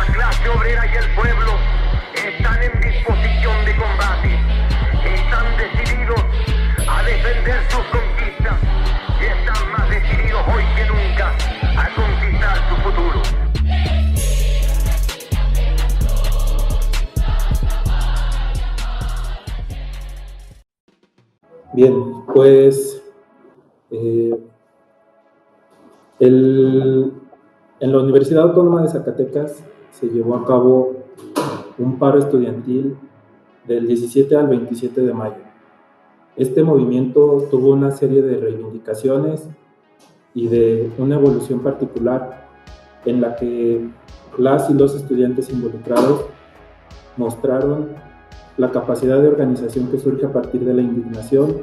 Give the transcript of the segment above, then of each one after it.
La clase obrera y el pueblo están en disposición de combate. Están decididos a defender sus conquistas y están más decididos hoy que nunca a conquistar su futuro. Bien, pues en la Universidad Autónoma de Zacatecas se llevó a cabo un paro estudiantil del 17 al 27 de mayo. Este movimiento tuvo una serie de reivindicaciones y de una evolución particular en la que las y los estudiantes involucrados mostraron la capacidad de organización que surge a partir de la indignación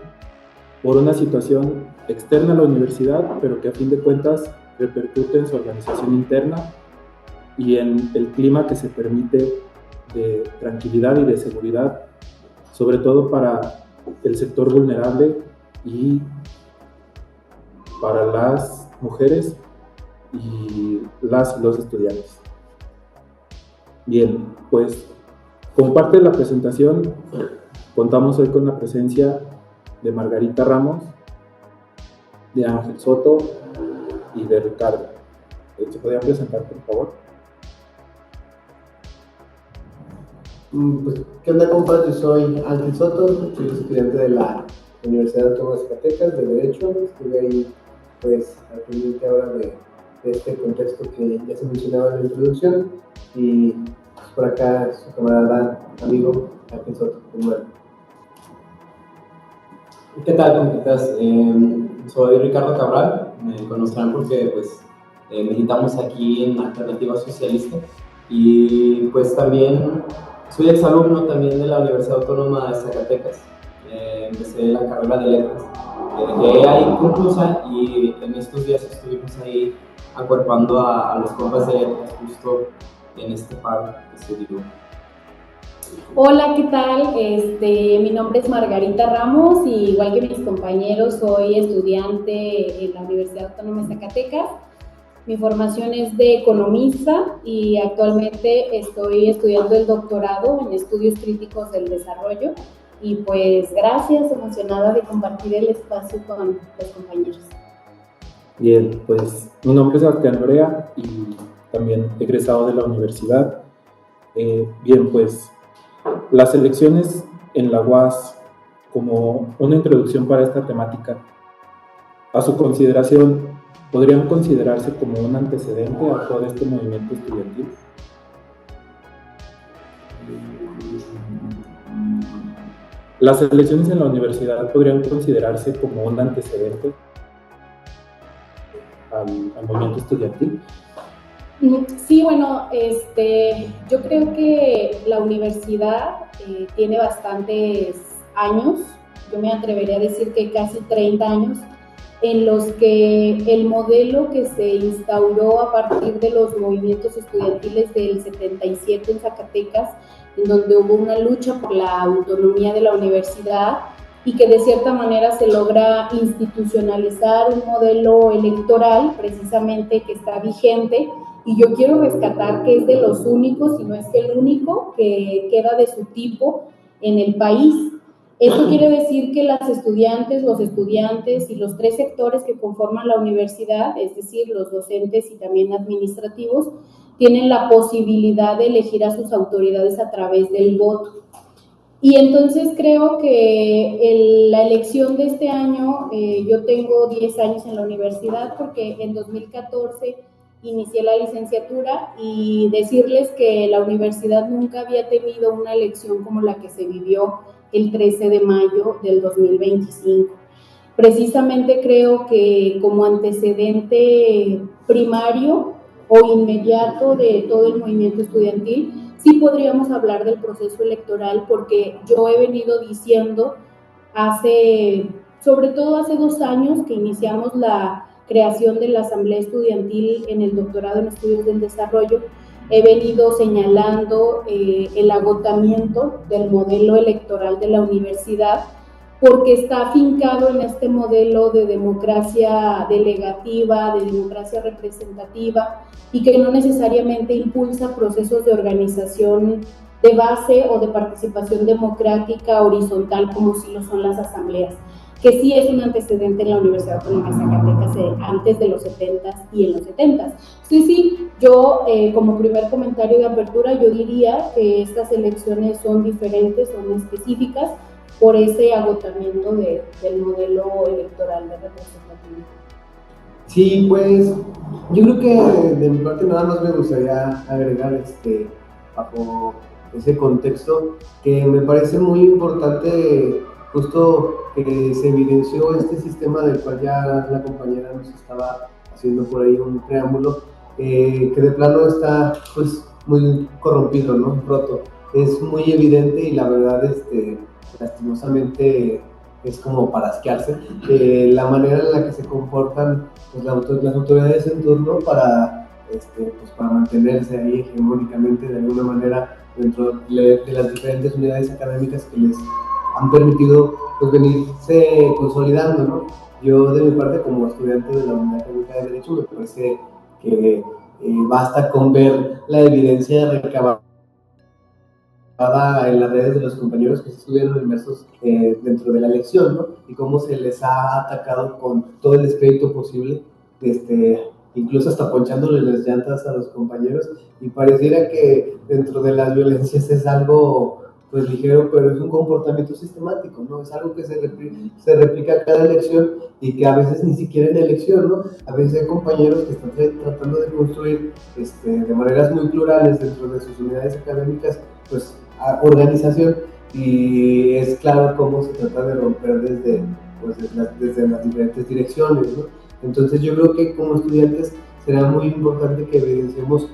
por una situación externa a la universidad, pero que a fin de cuentas repercute en su organización interna y en el clima que se permite de tranquilidad y de seguridad, sobre todo para el sector vulnerable y para las mujeres y los estudiantes. Bien, pues como parte de la presentación contamos hoy con la presencia de Margarita Ramos, de Ángel Soto y de Ricardo. ¿Se podrían presentar, por favor? Pues, ¿qué onda, compas? Yo soy Ángel Soto, soy estudiante de la Universidad Autónoma de Zacatecas de Derecho. Estuve ahí, pues, al pendiente ahora de este contexto que ya se mencionaba en la introducción. Y pues, por acá su camarada, amigo Ángel Soto. Bueno. ¿Qué tal? ¿Cómo estás? Soy Ricardo Cabral, me conocerán porque pues, militamos aquí en Alternativa Socialista y pues también soy exalumno también de la Universidad Autónoma de Zacatecas. Empecé la carrera de letras, dejé ahí inconclusa y en estos días estuvimos ahí acuerpando a los compas de letras justo en este paro que se dio. Hola, ¿qué tal? Mi nombre es Margarita Ramos y igual que mis compañeros soy estudiante en la Universidad Autónoma de Zacatecas. Mi formación es de economista y actualmente estoy estudiando el doctorado en estudios críticos del desarrollo y pues gracias, emocionada de compartir el espacio con los compañeros. Bien, pues mi nombre es Sebastián Lorea y también egresado de la universidad. Bien, pues las elecciones en la UAS, como una introducción para esta temática, a su consideración, ¿podrían considerarse como un antecedente a todo este movimiento estudiantil? ¿Las elecciones en la universidad podrían considerarse como un antecedente al movimiento estudiantil? Sí, bueno, yo creo que la universidad tiene bastantes años, yo me atrevería a decir que casi 30 años, en los que el modelo que se instauró a partir de los movimientos estudiantiles del 77 en Zacatecas, en donde hubo una lucha por la autonomía de la universidad y que de cierta manera se logra institucionalizar un modelo electoral precisamente que está vigente. Y yo quiero rescatar que es de los únicos, si no es que el único, que queda de su tipo en el país. Esto quiere decir que las estudiantes, los estudiantes y los tres sectores que conforman la universidad, es decir, los docentes y también administrativos, tienen la posibilidad de elegir a sus autoridades a través del voto. Y entonces creo que la elección de este año, yo tengo 10 años en la universidad porque en 2014 inicié la licenciatura y decirles que la universidad nunca había tenido una elección como la que se vivió el 13 de mayo del 2025. Precisamente creo que como antecedente primario o inmediato de todo el movimiento estudiantil, sí podríamos hablar del proceso electoral porque yo he venido diciendo sobre todo hace 2 años que iniciamos la creación de la Asamblea Estudiantil en el doctorado en Estudios del Desarrollo, he venido señalando el agotamiento del modelo electoral de la universidad porque está afincado en este modelo de democracia delegativa, de democracia representativa, y que no necesariamente impulsa procesos de organización de base o de participación democrática horizontal como sí lo son las asambleas, que sí es un antecedente en la Universidad Autónoma de Zacatecas antes de los 70s y en los 70s. Sí, yo como primer comentario de apertura, yo diría que estas elecciones son diferentes, son específicas por ese agotamiento del modelo electoral de representatividad. Sí, pues yo creo que de mi parte nada más me gustaría agregar bajo ese contexto que me parece muy importante justo que se evidenció este sistema del cual ya la compañera nos estaba haciendo por ahí un preámbulo, que de plano está pues muy corrompido, ¿no? Roto. Es muy evidente y la verdad lastimosamente es como para asquearse la manera en la que se comportan pues, las autoridades en turno para mantenerse ahí hegemónicamente de alguna manera dentro de las diferentes unidades académicas que les han permitido pues, venirse consolidando, ¿no? Yo de mi parte como estudiante de la Unidad Académica de Derecho me parece que basta con ver la evidencia recabada en las redes de los compañeros que estuvieron inmersos dentro de la elección, ¿no? Y cómo se les ha atacado con todo el descrédito posible, incluso hasta ponchándole las llantas a los compañeros, y pareciera que dentro de las violencias es algo pues ligero, pero es un comportamiento sistemático, ¿no? Es algo que se replica cada elección y que a veces ni siquiera en elección, ¿no? A veces hay compañeros que están tratando de construir de maneras muy plurales dentro de sus unidades académicas, pues organización, y es claro cómo se trata de romper desde las diferentes direcciones, ¿no? Entonces yo creo que como estudiantes será muy importante que evidenciemos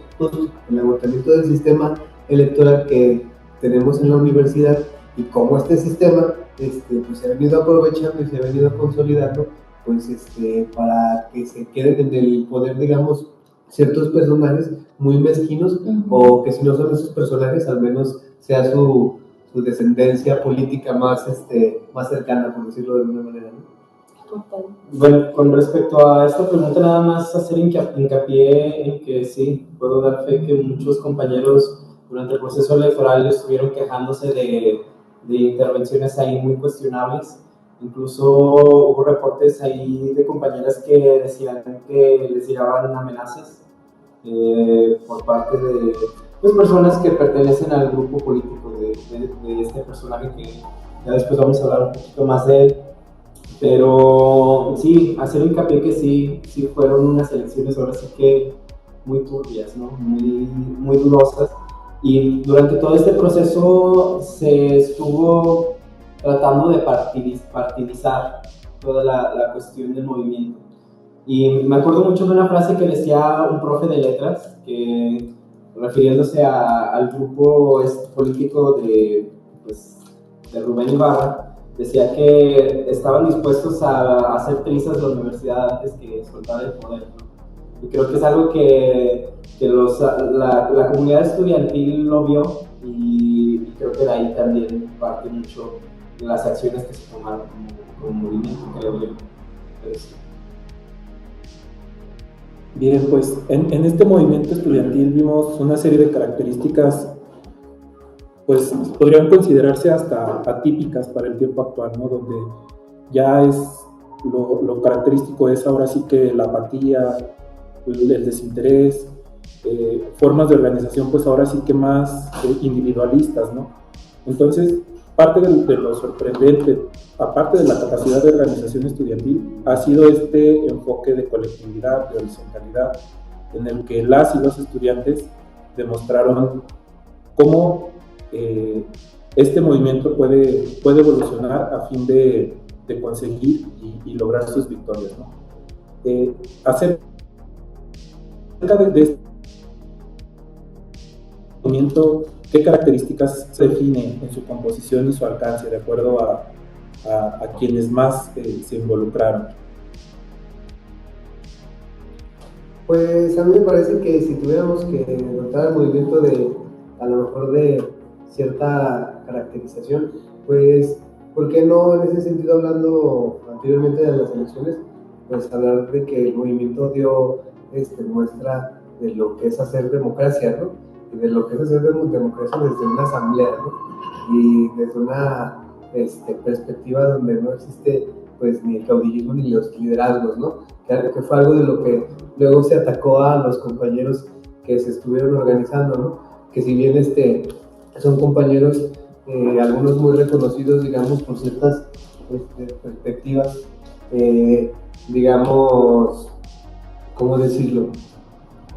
el agotamiento del sistema electoral que tenemos en la universidad y cómo este sistema pues se ha venido aprovechando y se ha venido consolidando pues para que se queden en el poder, digamos, ciertos personajes muy mezquinos, o que si no son esos personajes, al menos sea su descendencia política más cercana, por decirlo de alguna manera, ¿no? Bueno, con respecto a esta pregunta, nada más hacer hincapié en que sí, puedo dar fe que muchos compañeros durante el proceso electoral estuvieron quejándose de intervenciones ahí muy cuestionables. Incluso hubo reportes ahí de compañeras que decían que les llegaban amenazas por parte de pues, personas que pertenecen al grupo político de este personaje, que ya después vamos a hablar un poquito más de él. Pero sí, hacer hincapié que sí fueron unas elecciones ahora sí que muy turbias, ¿no? Muy dudosas. Y durante todo este proceso se estuvo tratando de partidizar toda la cuestión del movimiento. Y me acuerdo mucho de una frase que decía un profe de letras, que refiriéndose al grupo político de Rubén Ibarra, decía que estaban dispuestos a hacer trizas la universidad antes que soltar el poder, ¿no? Y creo que es algo que la comunidad estudiantil lo vio, y creo que de ahí también parte mucho de las acciones que se tomaron como movimiento, creo yo. Pero sí. Bien, pues en este movimiento estudiantil vimos una serie de características pues podrían considerarse hasta atípicas para el tiempo actual, ¿no? Donde ya es lo característico es ahora sí que la apatía, el desinterés, formas de organización pues ahora sí que más individualistas, ¿no? Entonces, parte de lo sorprendente, aparte de la capacidad de organización estudiantil, ha sido este enfoque de colectividad, de horizontalidad, en el que las y los estudiantes demostraron cómo este movimiento puede evolucionar a fin de conseguir y lograr sus victorias, ¿no? Acerca de este movimiento, ¿qué características se define en su composición y su alcance de acuerdo a quienes más se involucraron? Pues a mí me parece que si tuviéramos que notar el movimiento a lo mejor de cierta caracterización, pues ¿por qué no en ese sentido, hablando anteriormente de las elecciones, pues hablar de que el movimiento dio muestra de lo que es hacer democracia, ¿no? Y de lo que es hacer democracia desde una asamblea, ¿no? Y desde una perspectiva donde no existe pues ni el caudillismo ni los liderazgos, ¿no? Que fue algo de lo que luego se atacó a los compañeros que se estuvieron organizando, ¿no? Que si bien son compañeros, algunos muy reconocidos, digamos, por ciertas perspectivas, digamos, ¿cómo decirlo?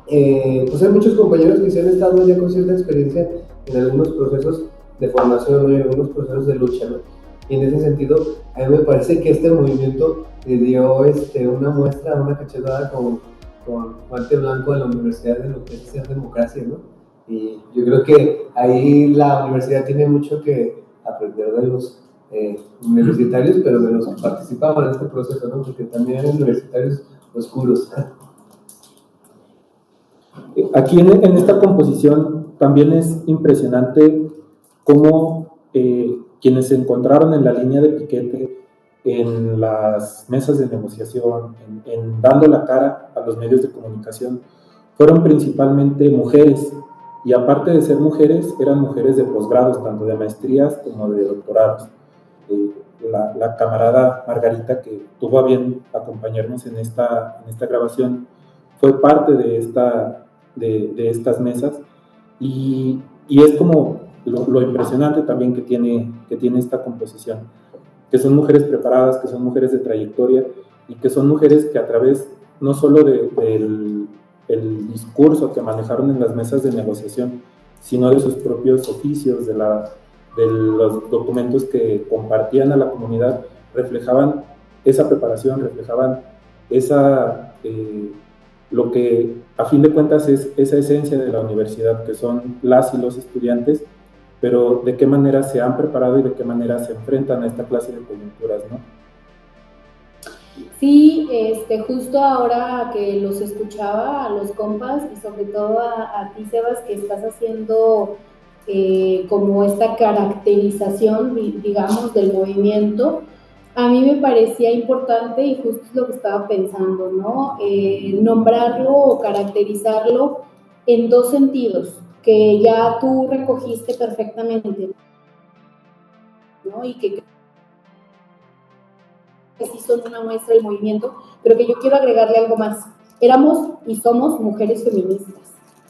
Pues hay muchos compañeros que se han estado ya con cierta experiencia en algunos procesos de formación, ¿no? Y en algunos procesos de lucha, ¿no? Y en ese sentido, a mí me parece que este movimiento le dio una muestra, una cachetada con guante blanco a la universidad de lo que es hacer democracia, ¿no? Y yo creo que ahí la universidad tiene mucho que aprender de los universitarios, pero de los que participaban en este proceso, ¿no? Porque también hay universitarios oscuros. Aquí en esta composición también es impresionante cómo quienes se encontraron en la línea de piquete, en las mesas de negociación, en dando la cara a los medios de comunicación, fueron principalmente mujeres, y aparte de ser mujeres, eran mujeres de posgrados, tanto de maestrías como de doctorados. La camarada Margarita, que tuvo a bien acompañarnos en esta grabación, fue parte de estas mesas, y es como lo impresionante también que tiene esta composición, que son mujeres preparadas, que son mujeres de trayectoria, y que son mujeres que a través no solo del discurso que manejaron en las mesas de negociación, sino de sus propios oficios, de los documentos que compartían a la comunidad, reflejaban esa preparación, reflejaban lo que a fin de cuentas es esa esencia de la universidad, que son las y los estudiantes, pero de qué manera se han preparado y de qué manera se enfrentan a esta clase de coyunturas, ¿no? Sí, justo ahora que los escuchaba a los compas y sobre todo a ti, Sebas, que estás haciendo como esta caracterización, digamos, del movimiento, a mí me parecía importante, y justo es lo que estaba pensando, ¿no? Nombrarlo o caracterizarlo en dos sentidos, que ya tú recogiste perfectamente, ¿no? Y que sí son una muestra del movimiento, pero que yo quiero agregarle algo más. Éramos y somos mujeres feministas.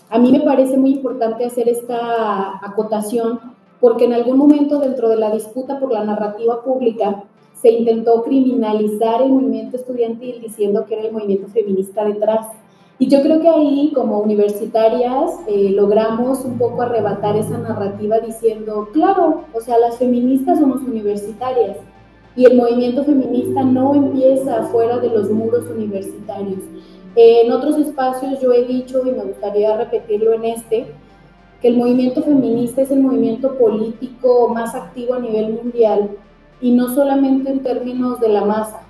A mí me parece muy importante hacer esta acotación, porque en algún momento dentro de la disputa por la narrativa pública se intentó criminalizar el movimiento estudiantil diciendo que era el movimiento feminista detrás. Y yo creo que ahí, como universitarias, logramos un poco arrebatar esa narrativa diciendo, claro, o sea, las feministas somos universitarias, y el movimiento feminista no empieza fuera de los muros universitarios. En otros espacios yo he dicho, y me gustaría repetirlo en que el movimiento feminista es el movimiento político más activo a nivel mundial, y no solamente en términos de la masa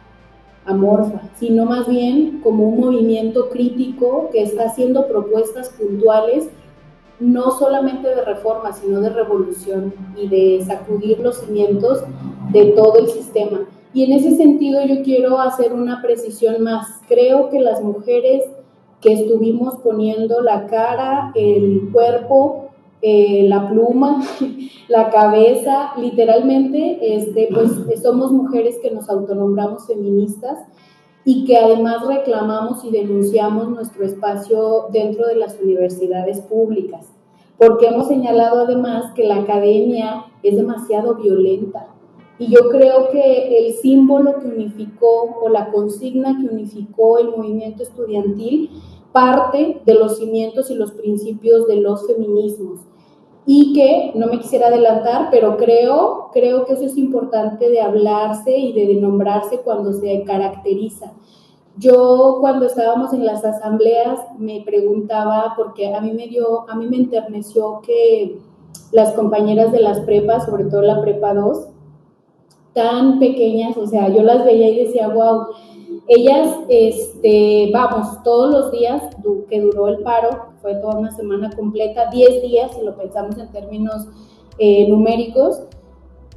amorfa, sino más bien como un movimiento crítico que está haciendo propuestas puntuales, no solamente de reforma, sino de revolución y de sacudir los cimientos de todo el sistema. Y en ese sentido yo quiero hacer una precisión más. Creo que las mujeres que estuvimos poniendo la cara, el cuerpo, la pluma, la cabeza, literalmente, pues somos mujeres que nos autonombramos feministas y que además reclamamos y denunciamos nuestro espacio dentro de las universidades públicas, porque hemos señalado además que la academia es demasiado violenta. Y yo creo que el símbolo que unificó, o la consigna que unificó el movimiento estudiantil, parte de los cimientos y los principios de los feminismos. Y que, no me quisiera adelantar, pero creo que eso es importante de hablarse y de nombrarse cuando se caracteriza. Yo, cuando estábamos en las asambleas, me preguntaba, porque a mí me enterneció que las compañeras de las prepas, sobre todo la prepa 2, tan pequeñas, o sea, yo las veía y decía, wow, ellas, vamos, todos los días que duró el paro, fue toda una semana completa, 10 días, si lo pensamos en términos numéricos,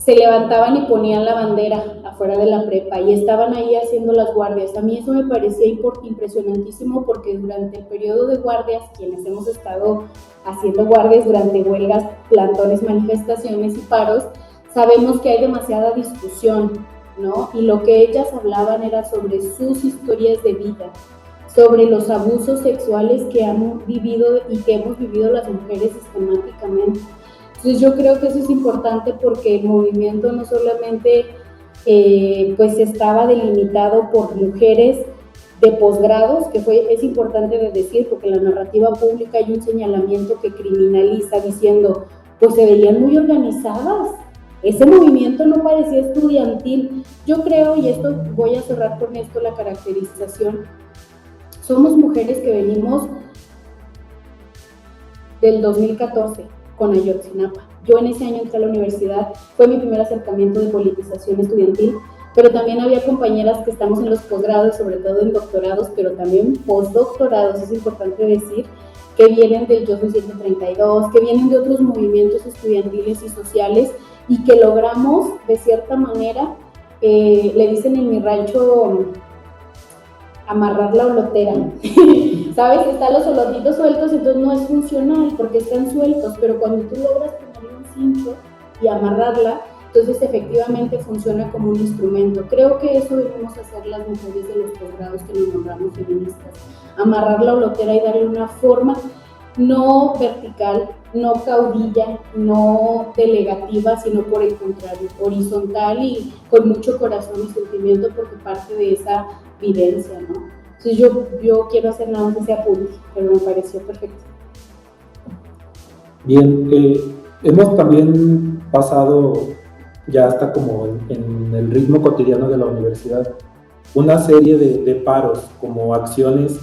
se levantaban y ponían la bandera afuera de la prepa y estaban ahí haciendo las guardias. A mí eso me parecía impresionantísimo porque durante el periodo de guardias, quienes hemos estado haciendo guardias durante huelgas, plantones, manifestaciones y paros, sabemos que hay demasiada discusión, ¿no? Y lo que ellas hablaban era sobre sus historias de vida, sobre los abusos sexuales que han vivido y que hemos vivido las mujeres sistemáticamente. Entonces yo creo que eso es importante porque el movimiento no solamente pues estaba delimitado por mujeres de posgrados, que es importante de decir porque en la narrativa pública hay un señalamiento que criminaliza diciendo, pues se veían muy organizadas, ese movimiento no parecía estudiantil. Yo creo, y esto voy a cerrar con esto la caracterización, somos mujeres que venimos del 2014 con Ayotzinapa. Yo en ese año entré a la universidad, fue mi primer acercamiento de politización estudiantil, pero también había compañeras que estamos en los posgrados, sobre todo en doctorados, pero también postdoctorados, es importante decir, que vienen del Yo Soy 132, que vienen de otros movimientos estudiantiles y sociales y que logramos, de cierta manera, le dicen en mi rancho, amarrar la olotera. ¿Sabes? Están los olotitos sueltos, entonces no es funcional porque están sueltos, pero cuando tú logras ponerle un cincho y amarrarla, entonces efectivamente funciona como un instrumento. Creo que eso debemos hacer las mujeres de los posgrados que nos nombramos feministas, amarrar la olotera y darle una forma no vertical, no caudilla, no delegativa, sino por el contrario, horizontal y con mucho corazón y sentimiento porque parte de esa vivencia, ¿no? Entonces yo quiero hacer nada más ese apunte, pero me pareció perfecto. Bien, hemos también pasado ya hasta como en el ritmo cotidiano de la universidad una serie de paros como acciones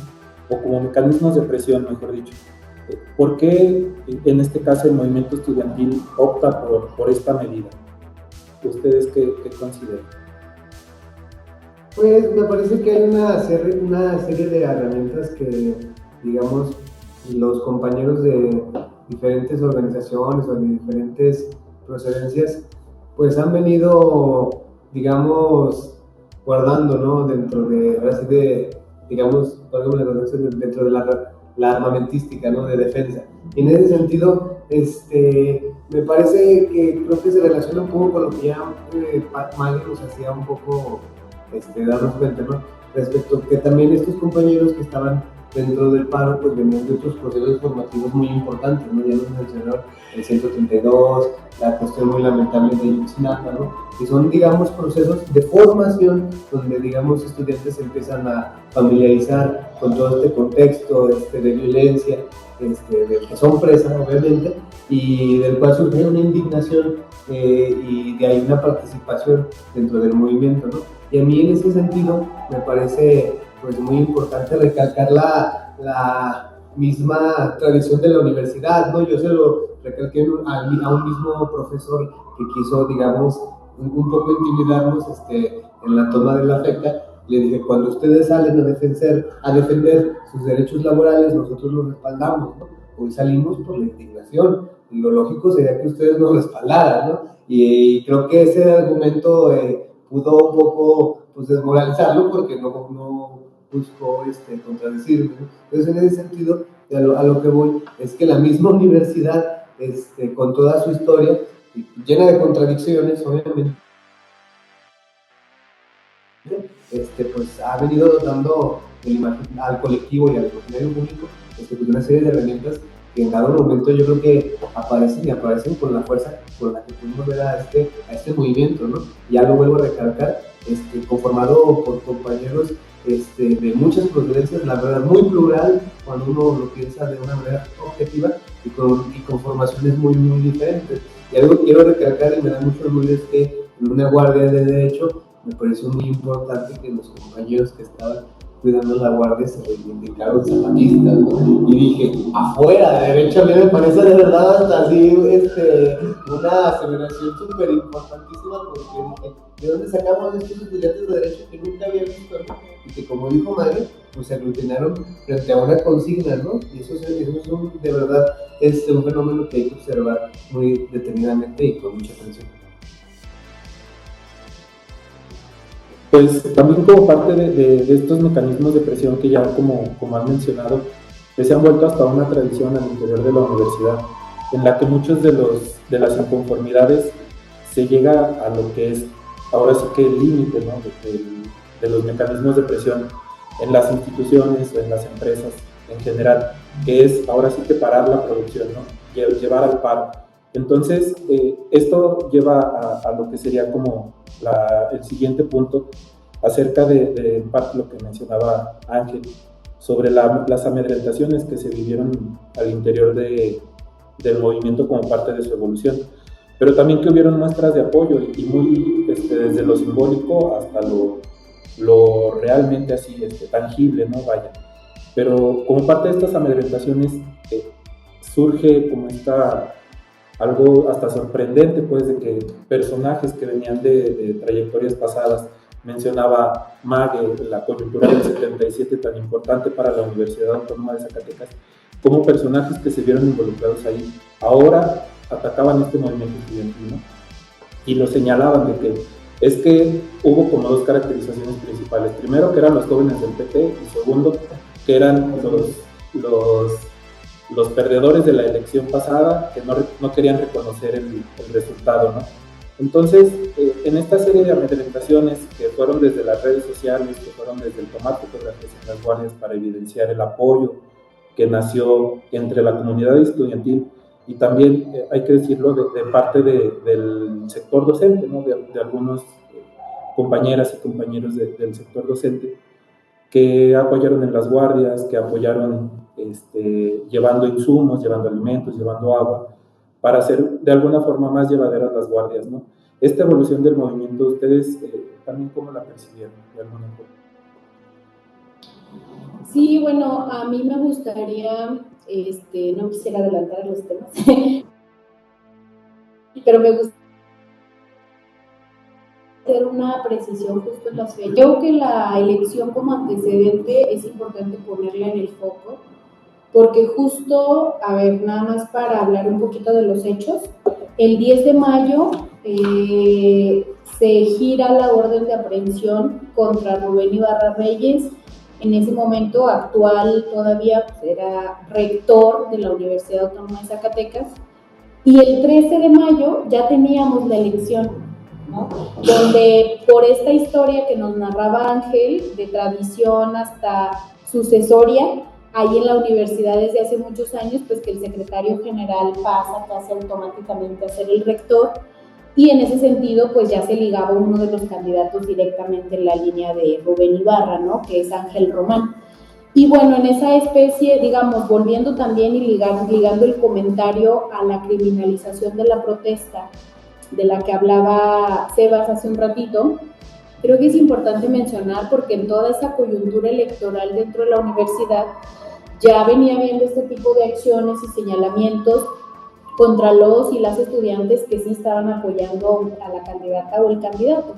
o como mecanismos de presión, mejor dicho. ¿Por qué en este caso el movimiento estudiantil opta por esta medida? ¿Ustedes qué consideran? Pues me parece que hay una serie de herramientas que, digamos, los compañeros de diferentes organizaciones o de diferentes procedencias, pues han venido, digamos, guardando, ¿no? Dentro de, ahora sí digamos, dentro de la armamentística, ¿no? De defensa. Y en ese sentido, me parece que creo que se relaciona un poco con lo que ya Maggie nos hacía un poco darnos cuenta, ¿no? Respecto a que también estos compañeros que estaban dentro del paro, pues venían de otros procesos formativos muy importantes, ¿no? Ya nos mencionaron el 132, la cuestión muy lamentable de Ayotzinapa, ¿no? Que son, digamos, procesos de formación donde, digamos, estudiantes se empiezan a familiarizar con todo este contexto de violencia, del que son presas, obviamente, y del cual surge una indignación y de ahí una participación dentro del movimiento, ¿no? Y a mí en ese sentido me parece pues muy importante recalcar la misma tradición de la universidad, ¿no? Yo se lo recalqué a un mismo profesor que quiso, digamos, un poco intimidarnos en la toma de la feca. Le dije, cuando ustedes salen a defender sus derechos laborales, nosotros los respaldamos, ¿no? Hoy salimos por la indignación. Lo lógico sería que ustedes nos respaldaran, ¿no? Y creo que ese argumento pudo un poco pues, desmoralizarlo porque no buscó contradecirme, ¿no? Entonces, en ese sentido, a lo que voy es que la misma universidad, con toda su historia, llena de contradicciones, obviamente, pues ha venido dotando al colectivo y al imaginario público pues una serie de herramientas que en dado momento yo creo que aparecen con la fuerza con la que pudimos ver a este movimiento, ¿no? Ya lo vuelvo a recalcar, conformado por compañeros de muchas procedencias, la verdad muy plural cuando uno lo piensa de una manera objetiva y con formaciones muy, muy diferentes. Y algo que quiero recalcar y me da mucho orgullo es que en una guardia de derecho me pareció muy importante que los compañeros que estaban cuidando la guardia se reivindicaron zapatistas, ¿no? Y dije, afuera de derecho, a mí me parece de verdad hasta así una aseveración súper importantísima porque dije, ¿de dónde sacamos estos estudiantes de derecho que nunca había visto, ¿no? Y que como dijo Mario, pues se aglutinaron frente a una consigna, ¿no? Y eso de verdad es un fenómeno que hay que observar muy detenidamente y con mucha atención. Pues también como parte de estos mecanismos de presión que ya como han mencionado, que se han vuelto hasta una tradición al interior de la universidad, en la que muchos de las inconformidades se llega a lo que es ahora sí que el límite, ¿no? de los mecanismos de presión en las instituciones o en las empresas en general, que es ahora sí que parar la producción, ¿no? Llevar al paro. Entonces, esto lleva a lo que sería como el siguiente punto acerca de parte lo que mencionaba Ángel, sobre las amedrentaciones que se vivieron al interior del movimiento como parte de su evolución, pero también que hubieron muestras de apoyo y muy desde lo simbólico hasta lo realmente así tangible, ¿no? Vaya. Pero como parte de estas amedrentaciones surge como algo hasta sorprendente, pues, de que personajes que venían de trayectorias pasadas, mencionaba Mague, la coyuntura del 77 tan importante para la Universidad Autónoma de Zacatecas, como personajes que se vieron involucrados ahí, ahora atacaban este movimiento estudiantil, ¿no? Y lo señalaban de que es que hubo como dos caracterizaciones principales. Primero, que eran los jóvenes del PP, y segundo, que eran los perdedores de la elección pasada, que no querían reconocer el resultado, ¿no? Entonces, en esta serie de amedrentaciones que fueron desde las redes sociales, que fueron desde el tomar fotografías en las guardias para evidenciar el apoyo que nació entre la comunidad estudiantil y también, hay que decirlo, de parte del sector docente, ¿no? de algunos compañeras y compañeros del sector docente que apoyaron en las guardias, que apoyaron llevando insumos, llevando alimentos, llevando agua, para hacer de alguna forma más llevaderas las guardias, ¿no? Esta evolución del movimiento, ¿ustedes también cómo la percibieron de alguna forma? Sí, bueno, a mí me gustaría, no quisiera adelantar los temas, pero me gustaría hacer una precisión justo en las fechas. Creo que la elección como antecedente es importante ponerla en el foco, porque justo, a ver, nada más para hablar un poquito de los hechos, el 10 de mayo se gira la orden de aprehensión contra Rubén Ibarra Reyes, en ese momento actual todavía pues, era rector de la Universidad Autónoma de Zacatecas, y el 13 de mayo ya teníamos la elección, ¿no? Donde por esta historia que nos narraba Ángel, de tradición hasta sucesoria, ahí en la universidad desde hace muchos años, pues que el secretario general pasa casi automáticamente a ser el rector, y en ese sentido pues ya se ligaba uno de los candidatos directamente en la línea de Rubén Ibarra, ¿no? Que es Ángel Román. Y bueno, en esa especie, digamos, volviendo también y ligando el comentario a la criminalización de la protesta, de la que hablaba Sebas hace un ratito, creo que es importante mencionar porque en toda esa coyuntura electoral dentro de la universidad ya venía viendo este tipo de acciones y señalamientos contra los y las estudiantes que sí estaban apoyando a la candidata o el candidato.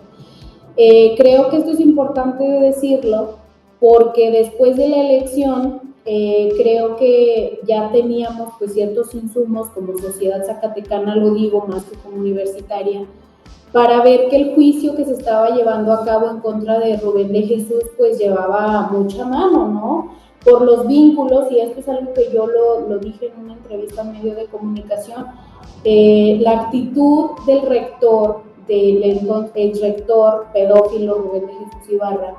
Creo que esto es importante decirlo porque después de la elección creo que ya teníamos pues ciertos insumos como sociedad zacatecana, lo digo más que como universitaria, para ver que el juicio que se estaba llevando a cabo en contra de Rubén de Jesús pues llevaba mucha mano, ¿no? Por los vínculos, y esto es algo que yo lo dije en una entrevista a medio de comunicación, la actitud del rector, del ex rector pedófilo Rubén de Jesús Ibarra,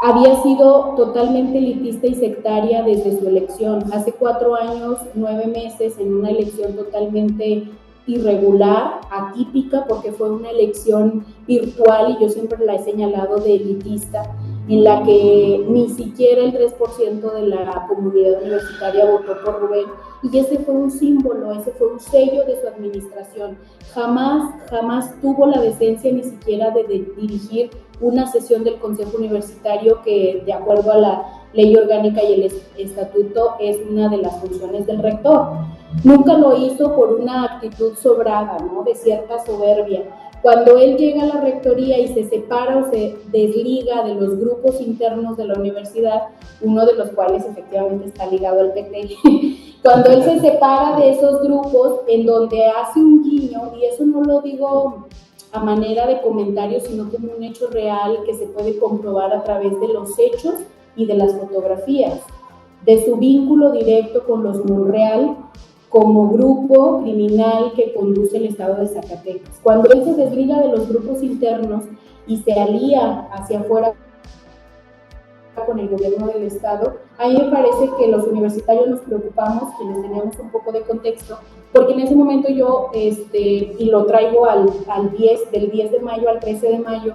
había sido totalmente elitista y sectaria desde su elección. Hace 4 años, 9 meses, en una elección totalmente irregular, atípica, porque fue una elección virtual y yo siempre la he señalado de elitista, en la que ni siquiera el 3% de la comunidad universitaria votó por Rubén, y ese fue un símbolo, ese fue un sello de su administración. Jamás tuvo la decencia ni siquiera de dirigir una sesión del Consejo Universitario que, de acuerdo a la ley orgánica y el estatuto, es una de las funciones del rector. Nunca lo hizo por una actitud sobrada, ¿no? De cierta soberbia. Cuando él llega a la rectoría y se separa o se desliga de los grupos internos de la universidad, uno de los cuales efectivamente está ligado al PT, cuando él se separa de esos grupos en donde hace un guiño, y eso no lo digo a manera de comentario, sino como un hecho real que se puede comprobar a través de los hechos y de las fotografías, de su vínculo directo con los Monreal como grupo criminal que conduce el estado de Zacatecas. Cuando él se desliga de los grupos internos y se alía hacia afuera con el gobierno del estado, a mí me parece que los universitarios nos preocupamos, quienes teníamos un poco de contexto, porque en ese momento yo, y lo traigo del 10 de mayo al 13 de mayo,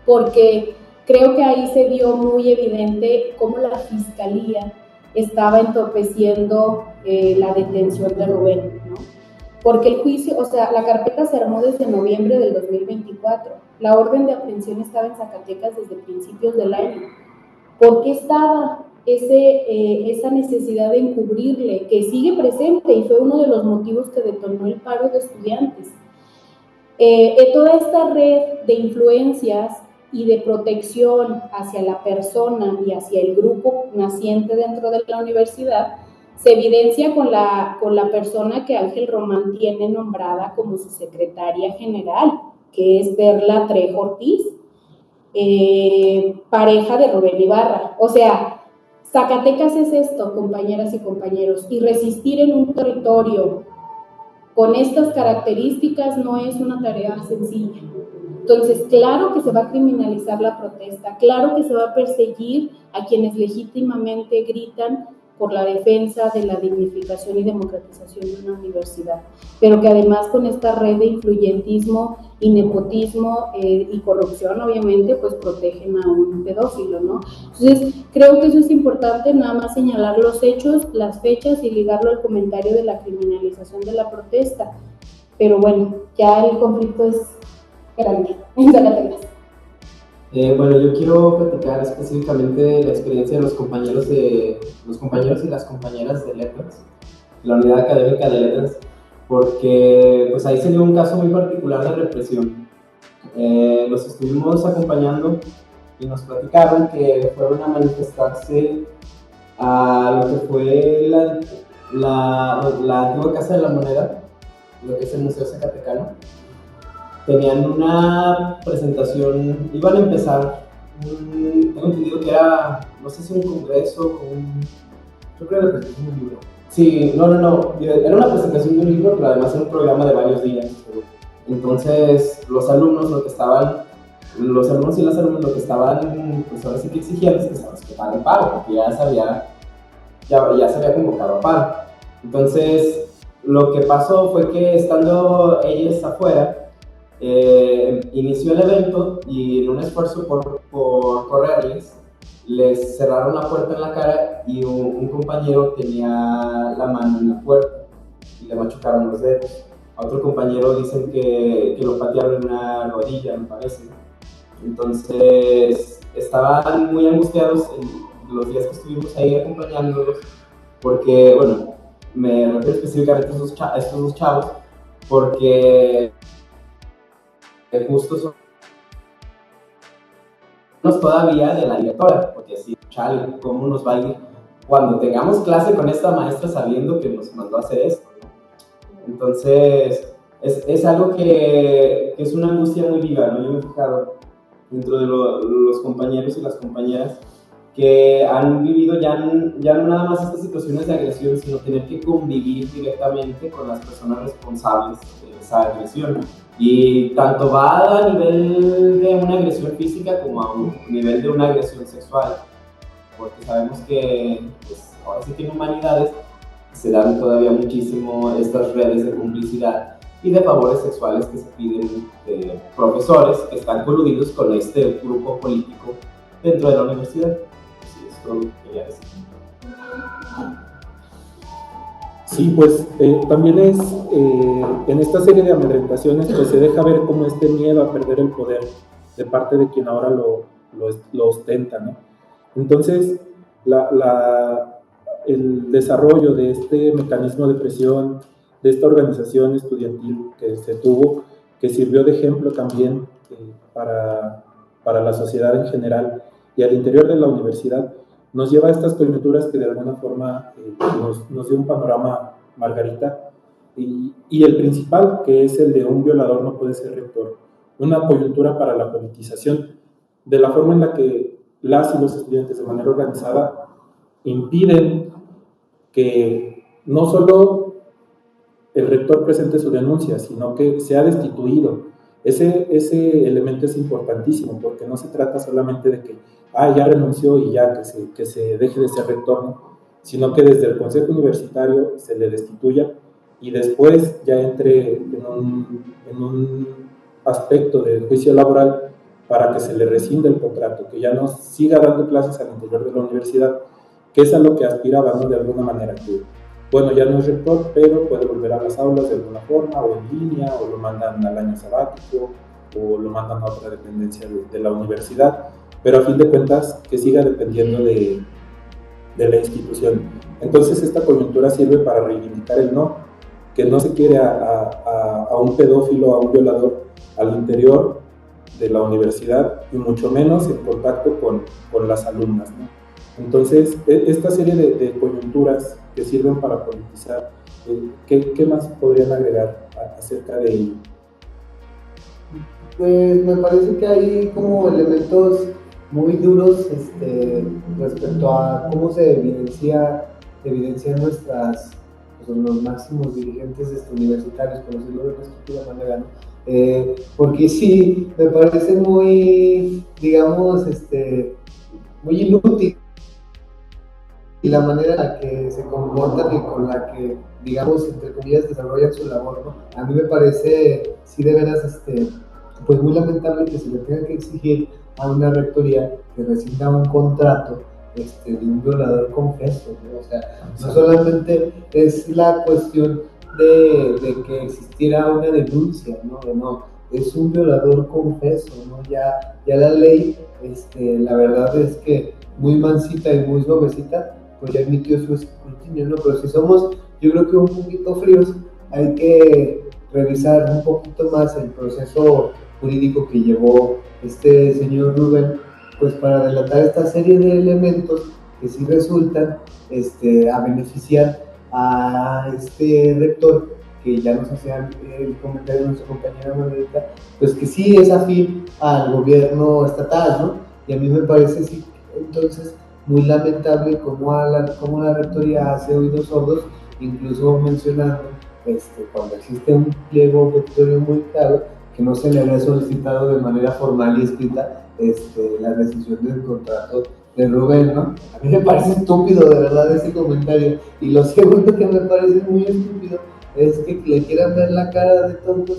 porque creo que ahí se vio muy evidente cómo la fiscalía estaba entorpeciendo la detención de Rubén, ¿no? Porque el juicio, o sea, la carpeta se armó desde noviembre del 2024, la orden de aprehensión estaba en Zacatecas desde principios del año. ¿Por qué estaba esa necesidad de encubrirle, que sigue presente y fue uno de los motivos que detonó el paro de estudiantes? Toda esta red de influencias y de protección hacia la persona y hacia el grupo naciente dentro de la universidad se evidencia con la persona que Ángel Román tiene nombrada como su secretaria general, que es Perla Trejo Ortiz, pareja de Rubén Ibarra. O sea, Zacatecas es esto, compañeras y compañeros, y resistir en un territorio con estas características no es una tarea sencilla. Entonces, claro que se va a criminalizar la protesta, claro que se va a perseguir a quienes legítimamente gritan por la defensa de la dignificación y democratización de una universidad, pero que además con esta red de influyentismo y nepotismo y corrupción, obviamente, pues protegen a un pedófilo, ¿no? Entonces, creo que eso es importante, nada más señalar los hechos, las fechas y ligarlo al comentario de la criminalización de la protesta. Pero bueno, ya el conflicto es grande en Zacatecas. Bueno, yo quiero platicar específicamente de la experiencia de los compañeros y las compañeras de letras, la unidad académica de letras, porque pues ahí se dio un caso muy particular de represión. Los estuvimos acompañando y nos platicaron que fueron a manifestarse a lo que fue la antigua Casa de la Moneda, lo que es el Museo Zacatecano. Tenían una presentación, iban a empezar, tengo entendido que era, no sé si un congreso o Yo creo que la presentación de un libro. Sí, no, era una presentación de un libro, pero además era un programa de varios días. Entonces, los alumnos y las alumnas lo que estaban, pues ahora sí que exigiendo es que paren paro, porque ya se había convocado a paro. Entonces, lo que pasó fue que estando ellas afuera, inició el evento y en un esfuerzo por correrles, les cerraron la puerta en la cara y un compañero tenía la mano en la puerta y le machucaron los dedos. A otro compañero dicen que lo patearon en una rodilla, me parece. Entonces estaban muy angustiados en los días que estuvimos ahí acompañándolos, porque, bueno, me refiero específicamente a estos dos chavos, porque justo son todavía de la directora, porque así, chale, ¿cómo nos va a ir cuando tengamos clase con esta maestra sabiendo que nos mandó a hacer esto, ¿no? Entonces, es algo que es una angustia muy viva, ¿no? Yo me he fijado dentro de los compañeros y las compañeras que han vivido ya no nada más estas situaciones de agresión, sino tener que convivir directamente con las personas responsables de esa agresión. Y tanto va a nivel de una agresión física como a un nivel de una agresión sexual, porque sabemos que pues, ahora sí que en humanidades se dan todavía muchísimo estas redes de complicidad y de favores sexuales que se piden de profesores que están coludidos con este grupo político dentro de la universidad. Así es todo lo que quería decir. Sí, pues también es, en esta serie de amedrentaciones, pues se deja ver como este miedo a perder el poder de parte de quien ahora lo ostenta, ¿no? Entonces, el desarrollo de este mecanismo de presión, de esta organización estudiantil que se tuvo, que sirvió de ejemplo también para la sociedad en general y al interior de la universidad, nos lleva a estas coyunturas que de alguna forma nos dio un panorama Margarita, y el principal, que es el de un violador no puede ser rector. una coyuntura para la politización, de la forma en la que las y los estudiantes de manera organizada impiden que no solo el rector presente su denuncia, sino que sea destituido. Ese elemento es importantísimo, porque no se trata solamente de que ya renunció y ya que se deje de ser rector, ¿no? Sino que desde el Consejo Universitario se le destituya y después ya entre en un aspecto de juicio laboral para que se le rescinde el contrato, que ya no siga dando clases al interior de la universidad, que es a lo que aspiraba, ¿no? De alguna manera, que bueno, ya no es rector, pero puede volver a las aulas de alguna forma, o en línea, o lo mandan al año sabático, o lo mandan a otra dependencia de la universidad, pero a fin de cuentas que siga dependiendo de la institución. Entonces esta coyuntura sirve para reivindicar el no, que no se quiere a un pedófilo, a un violador al interior de la universidad, y mucho menos en contacto con las alumnas, ¿no? Entonces, esta serie de coyunturas que sirven para politizar, ¿qué más podrían agregar acerca de ello? Pues me parece que hay como elementos muy duros respecto a cómo se evidencian nuestras, pues, los máximos dirigentes universitarios, por decirlo de una estúpida manera, ¿no? Porque sí, me parece muy, digamos, muy inútil y la manera en la que se comportan y con la que, digamos, entre comillas, desarrollan su labor, ¿no? A mí me parece, sí, de veras, pues muy lamentable que se le tenga que exigir a una rectoría que rescinda un contrato de un violador confeso, ¿no? O sea, no solamente es la cuestión de que existiera una denuncia, ¿no? Es un violador confeso, ¿no? Ya la ley, la verdad es que muy mansita y muy suavecita, pues ya emitió su escrutinio, ¿no? Pero si somos, yo creo que un poquito fríos, hay que revisar un poquito más el proceso jurídico que llevó este señor Rubén, pues para delatar esta serie de elementos que sí resultan a beneficiar a este rector, que ya nos hacía el comentario de nuestra compañera Margarita, pues que sí es afín al gobierno estatal, ¿no? Y a mí me parece, sí, entonces, muy lamentable cómo la rectoría hace oídos sordos, incluso mencionando cuando existe un pliego petitorio muy claro, que no se le había solicitado de manera formal y escrita la rescisión del contrato de Rubén, ¿no? A mí me parece estúpido, de verdad, ese comentario. Y lo segundo que me parece muy estúpido es que le quieran ver la cara de tontos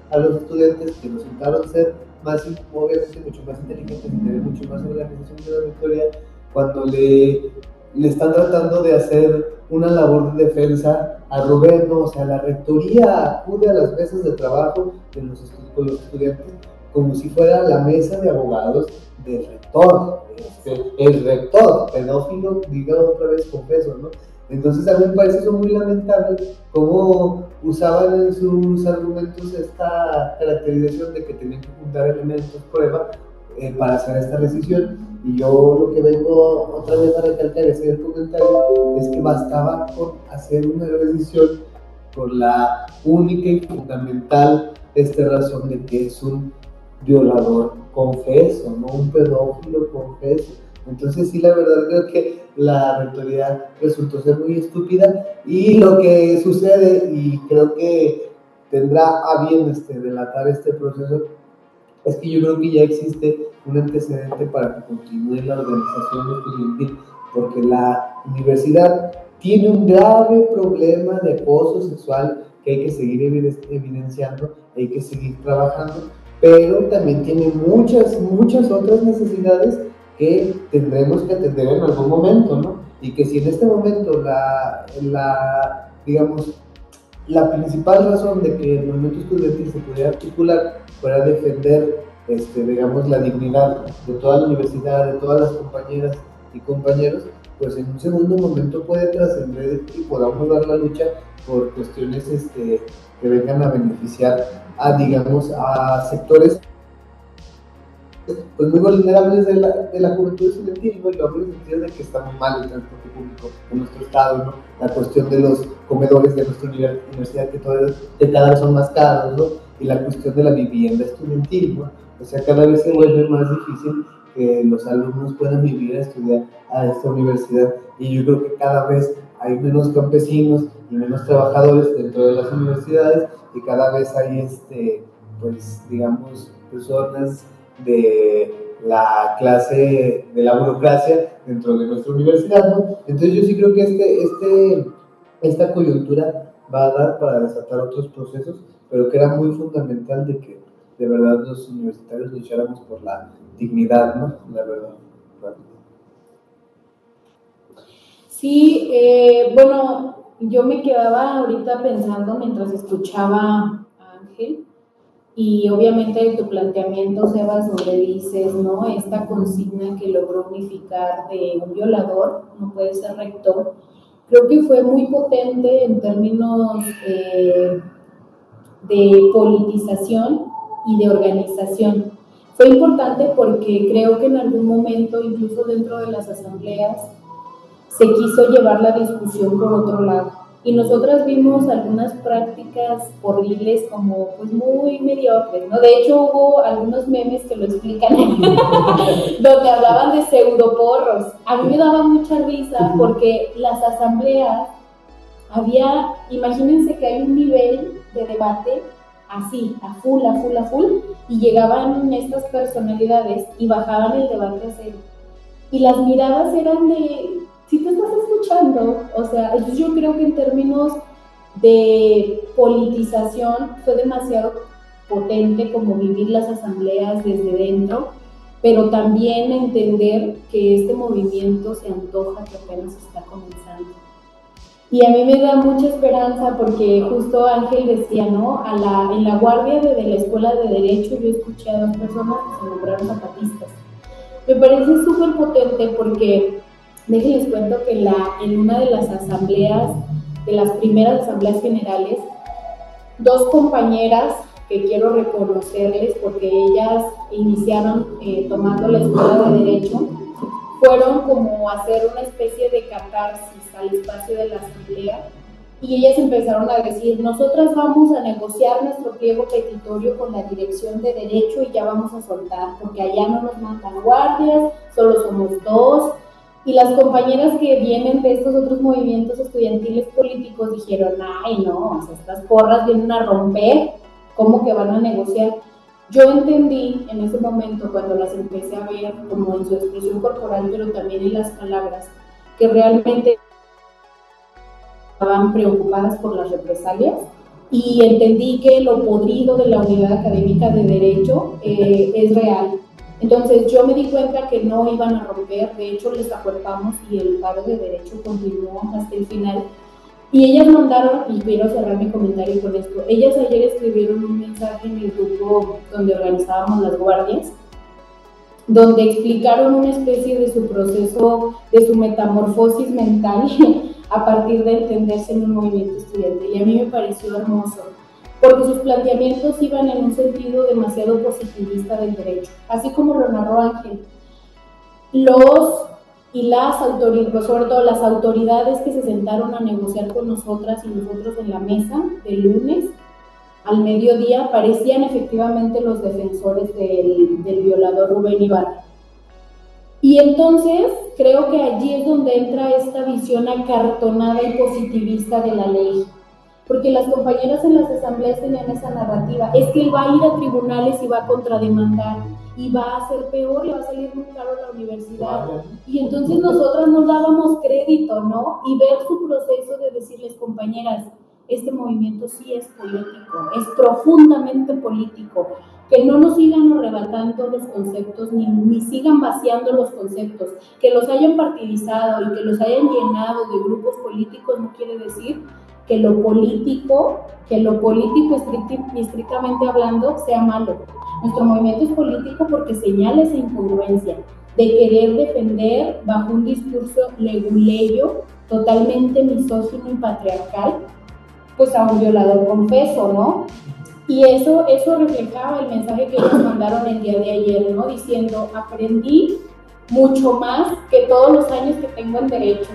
a los estudiantes que resultaron ser más, obviamente, mucho más inteligentes y tener mucho más organización de la rectoría, cuando le están tratando de hacer una labor de defensa a Rubén, ¿no? O sea, la rectoría acude a las mesas de trabajo con los estudiantes como si fuera la mesa de abogados del rector, el rector, pedófilo, diga otra vez confeso, ¿no? Entonces a mí me parece eso muy lamentable, cómo usaban en sus argumentos esta caracterización de que tenían que juntar elementos, prueba, para hacer esta rescisión. Y yo lo que vengo otra vez a recalcar ese comentario es que bastaba con hacer una rescisión por la única y fundamental razón de que es un violador confeso, no un pedófilo confeso. Entonces sí, la verdad creo que la rectoría resultó ser muy estúpida, y lo que sucede, y creo que tendrá a bien delatar este proceso, es que yo creo que ya existe un antecedente para que continúe la organización estudiantil, porque la universidad tiene un grave problema de acoso sexual que hay que seguir evidenciando, hay que seguir trabajando, pero también tiene muchas otras necesidades que tendremos que atender en algún momento, ¿no? Y que si en este momento digamos, la principal razón de que el movimiento estudiantil se pudiera articular fuera defender, digamos, la dignidad de toda la universidad, de todas las compañeras y compañeros, pues en un segundo momento puede trascender y podamos dar la lucha por cuestiones que vengan a beneficiar a, digamos, a sectores pues muy vulnerables de la juventud estudiantil, ¿no? Y lo hablo en el sentido de que está muy mal el transporte público en nuestro estado, ¿no? La cuestión de los comedores de nuestra universidad que cada vez son más caros, ¿no? Y la cuestión de la vivienda estudiantil, ¿no? O sea, cada vez se vuelve más difícil que los alumnos puedan vivir a estudiar a esta universidad, y yo creo que cada vez hay menos campesinos y menos trabajadores dentro de las universidades, y cada vez hay, pues, digamos, personas de la clase de la burocracia dentro de nuestra universidad, ¿no? Entonces yo sí creo que esta coyuntura va a dar para desatar otros procesos, pero que era muy fundamental de que de verdad los universitarios lucháramos por la dignidad, ¿no? La verdad. Sí, bueno, yo me quedaba ahorita pensando mientras escuchaba a Ángel, y obviamente tu planteamiento, Sebas, donde dices, ¿no? Esta consigna que logró unificar de un violador no puede ser rector, creo que fue muy potente en términos de politización y de organización. Fue importante porque creo que en algún momento, incluso dentro de las asambleas, se quiso llevar la discusión por otro lado. Y nosotras vimos algunas prácticas horribles como pues muy mediocres, ¿no? De hecho hubo algunos memes que lo explican donde hablaban de pseudoporros. A mí me daba mucha risa porque las asambleas imagínense que hay un nivel de debate así, a full, y llegaban estas personalidades y bajaban el debate a cero. Y las miradas eran de, si te estás escuchando, o sea, yo creo que en términos de politización fue demasiado potente como vivir las asambleas desde dentro, pero también entender que este movimiento se antoja que apenas está comenzando. Y a mí me da mucha esperanza porque justo Ángel decía, ¿no? En la guardia de la Escuela de Derecho yo escuché a 2 personas que se nombraron zapatistas. Me parece súper potente porque, déjenles cuento que en una de las asambleas, de las primeras asambleas generales, 2 compañeras que quiero reconocerles porque ellas iniciaron tomando la Escuela de Derecho, fueron como a hacer una especie de catarsis al espacio de la asamblea, y ellas empezaron a decir, nosotras vamos a negociar nuestro pliego petitorio con la Dirección de Derecho y ya vamos a soltar, porque allá no nos mandan guardias, solo somos 2, y las compañeras que vienen de estos otros movimientos estudiantiles políticos dijeron, ay no, o sea, estas porras vienen a romper, ¿cómo que van a negociar? Yo entendí en ese momento, cuando las empecé a ver como en su expresión corporal, pero también en las palabras, que realmente estaban preocupadas por las represalias, y entendí que lo podrido de la unidad académica de Derecho es real. Entonces yo me di cuenta que no iban a romper, de hecho les acuerpamos y el paro de Derecho continuó hasta el final. Y ellas mandaron, y quiero cerrar mi comentario con esto, ellas ayer escribieron un mensaje en el grupo donde organizábamos las guardias, donde explicaron una especie de su proceso, de su metamorfosis mental a partir de entenderse en un movimiento estudiantil, y a mí me pareció hermoso, porque sus planteamientos iban en un sentido demasiado positivista del derecho, así como lo narró Ángel. Las autoridades, sobre todo las autoridades que se sentaron a negociar con nosotras y nosotros en la mesa del lunes al mediodía, parecían efectivamente los defensores del violador Rubén Ibarra. Y entonces creo que allí es donde entra esta visión acartonada y positivista de la ley, porque las compañeras en las asambleas tenían esa narrativa, es que él va a ir a tribunales y va a contrademandar, y va a ser peor, le va a salir muy caro a la universidad. Y entonces nosotras nos dábamos crédito, ¿no? Y ver su proceso de decirles, compañeras, este movimiento sí es político, es profundamente político, que no nos sigan arrebatando los conceptos, ni sigan vaciando los conceptos, que los hayan partidizado y que los hayan llenado de grupos políticos no quiere decir que lo político estrictamente hablando sea malo. Nuestro movimiento es político porque señala esa incongruencia de querer defender bajo un discurso leguleyo, totalmente misógino y patriarcal, pues a un violador confeso, ¿no? Y eso reflejaba el mensaje que ellos mandaron el día de ayer, ¿no? Diciendo, aprendí mucho más que todos los años que tengo en Derecho.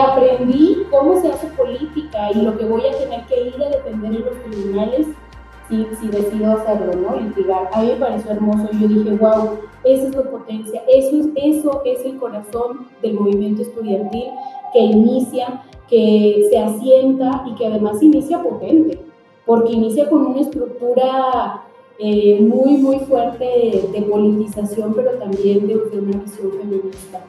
Aprendí cómo se hace política y lo que voy a tener que ir a defender en los tribunales si decido hacerlo, ¿no? Litigar. A mí me pareció hermoso. Yo dije, wow, esa es la potencia, eso es el corazón del movimiento estudiantil que inicia, que se asienta y que además inicia potente, porque inicia con una estructura muy, muy fuerte de politización, pero también de una visión feminista.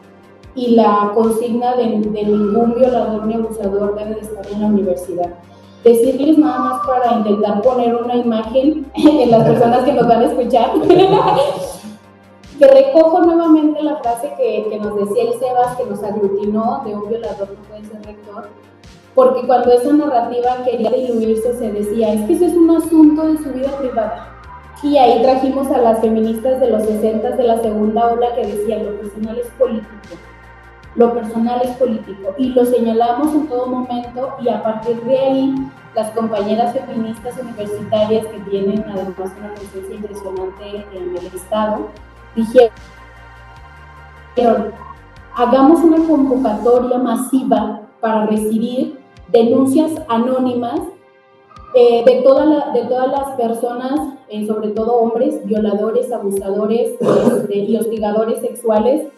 Y la consigna de ningún violador ni abusador debe de estar en la universidad. Decirles nada más para intentar poner una imagen en las personas que nos van a escuchar, que recojo nuevamente la frase que nos decía el Sebas, que nos aglutinó, de un violador no puede ser rector, porque cuando esa narrativa quería diluirse se decía, es que eso es un asunto de su vida privada. Y ahí trajimos a las feministas de los 60 de la segunda ola que decían, lo personal es político. Lo personal es político, y lo señalamos en todo momento, y a partir de ahí las compañeras feministas universitarias, que tienen además una presencia impresionante en el Estado, dijeron, hagamos una convocatoria masiva para recibir denuncias anónimas de todas las personas, sobre todo hombres, violadores, abusadores y hostigadores sexuales,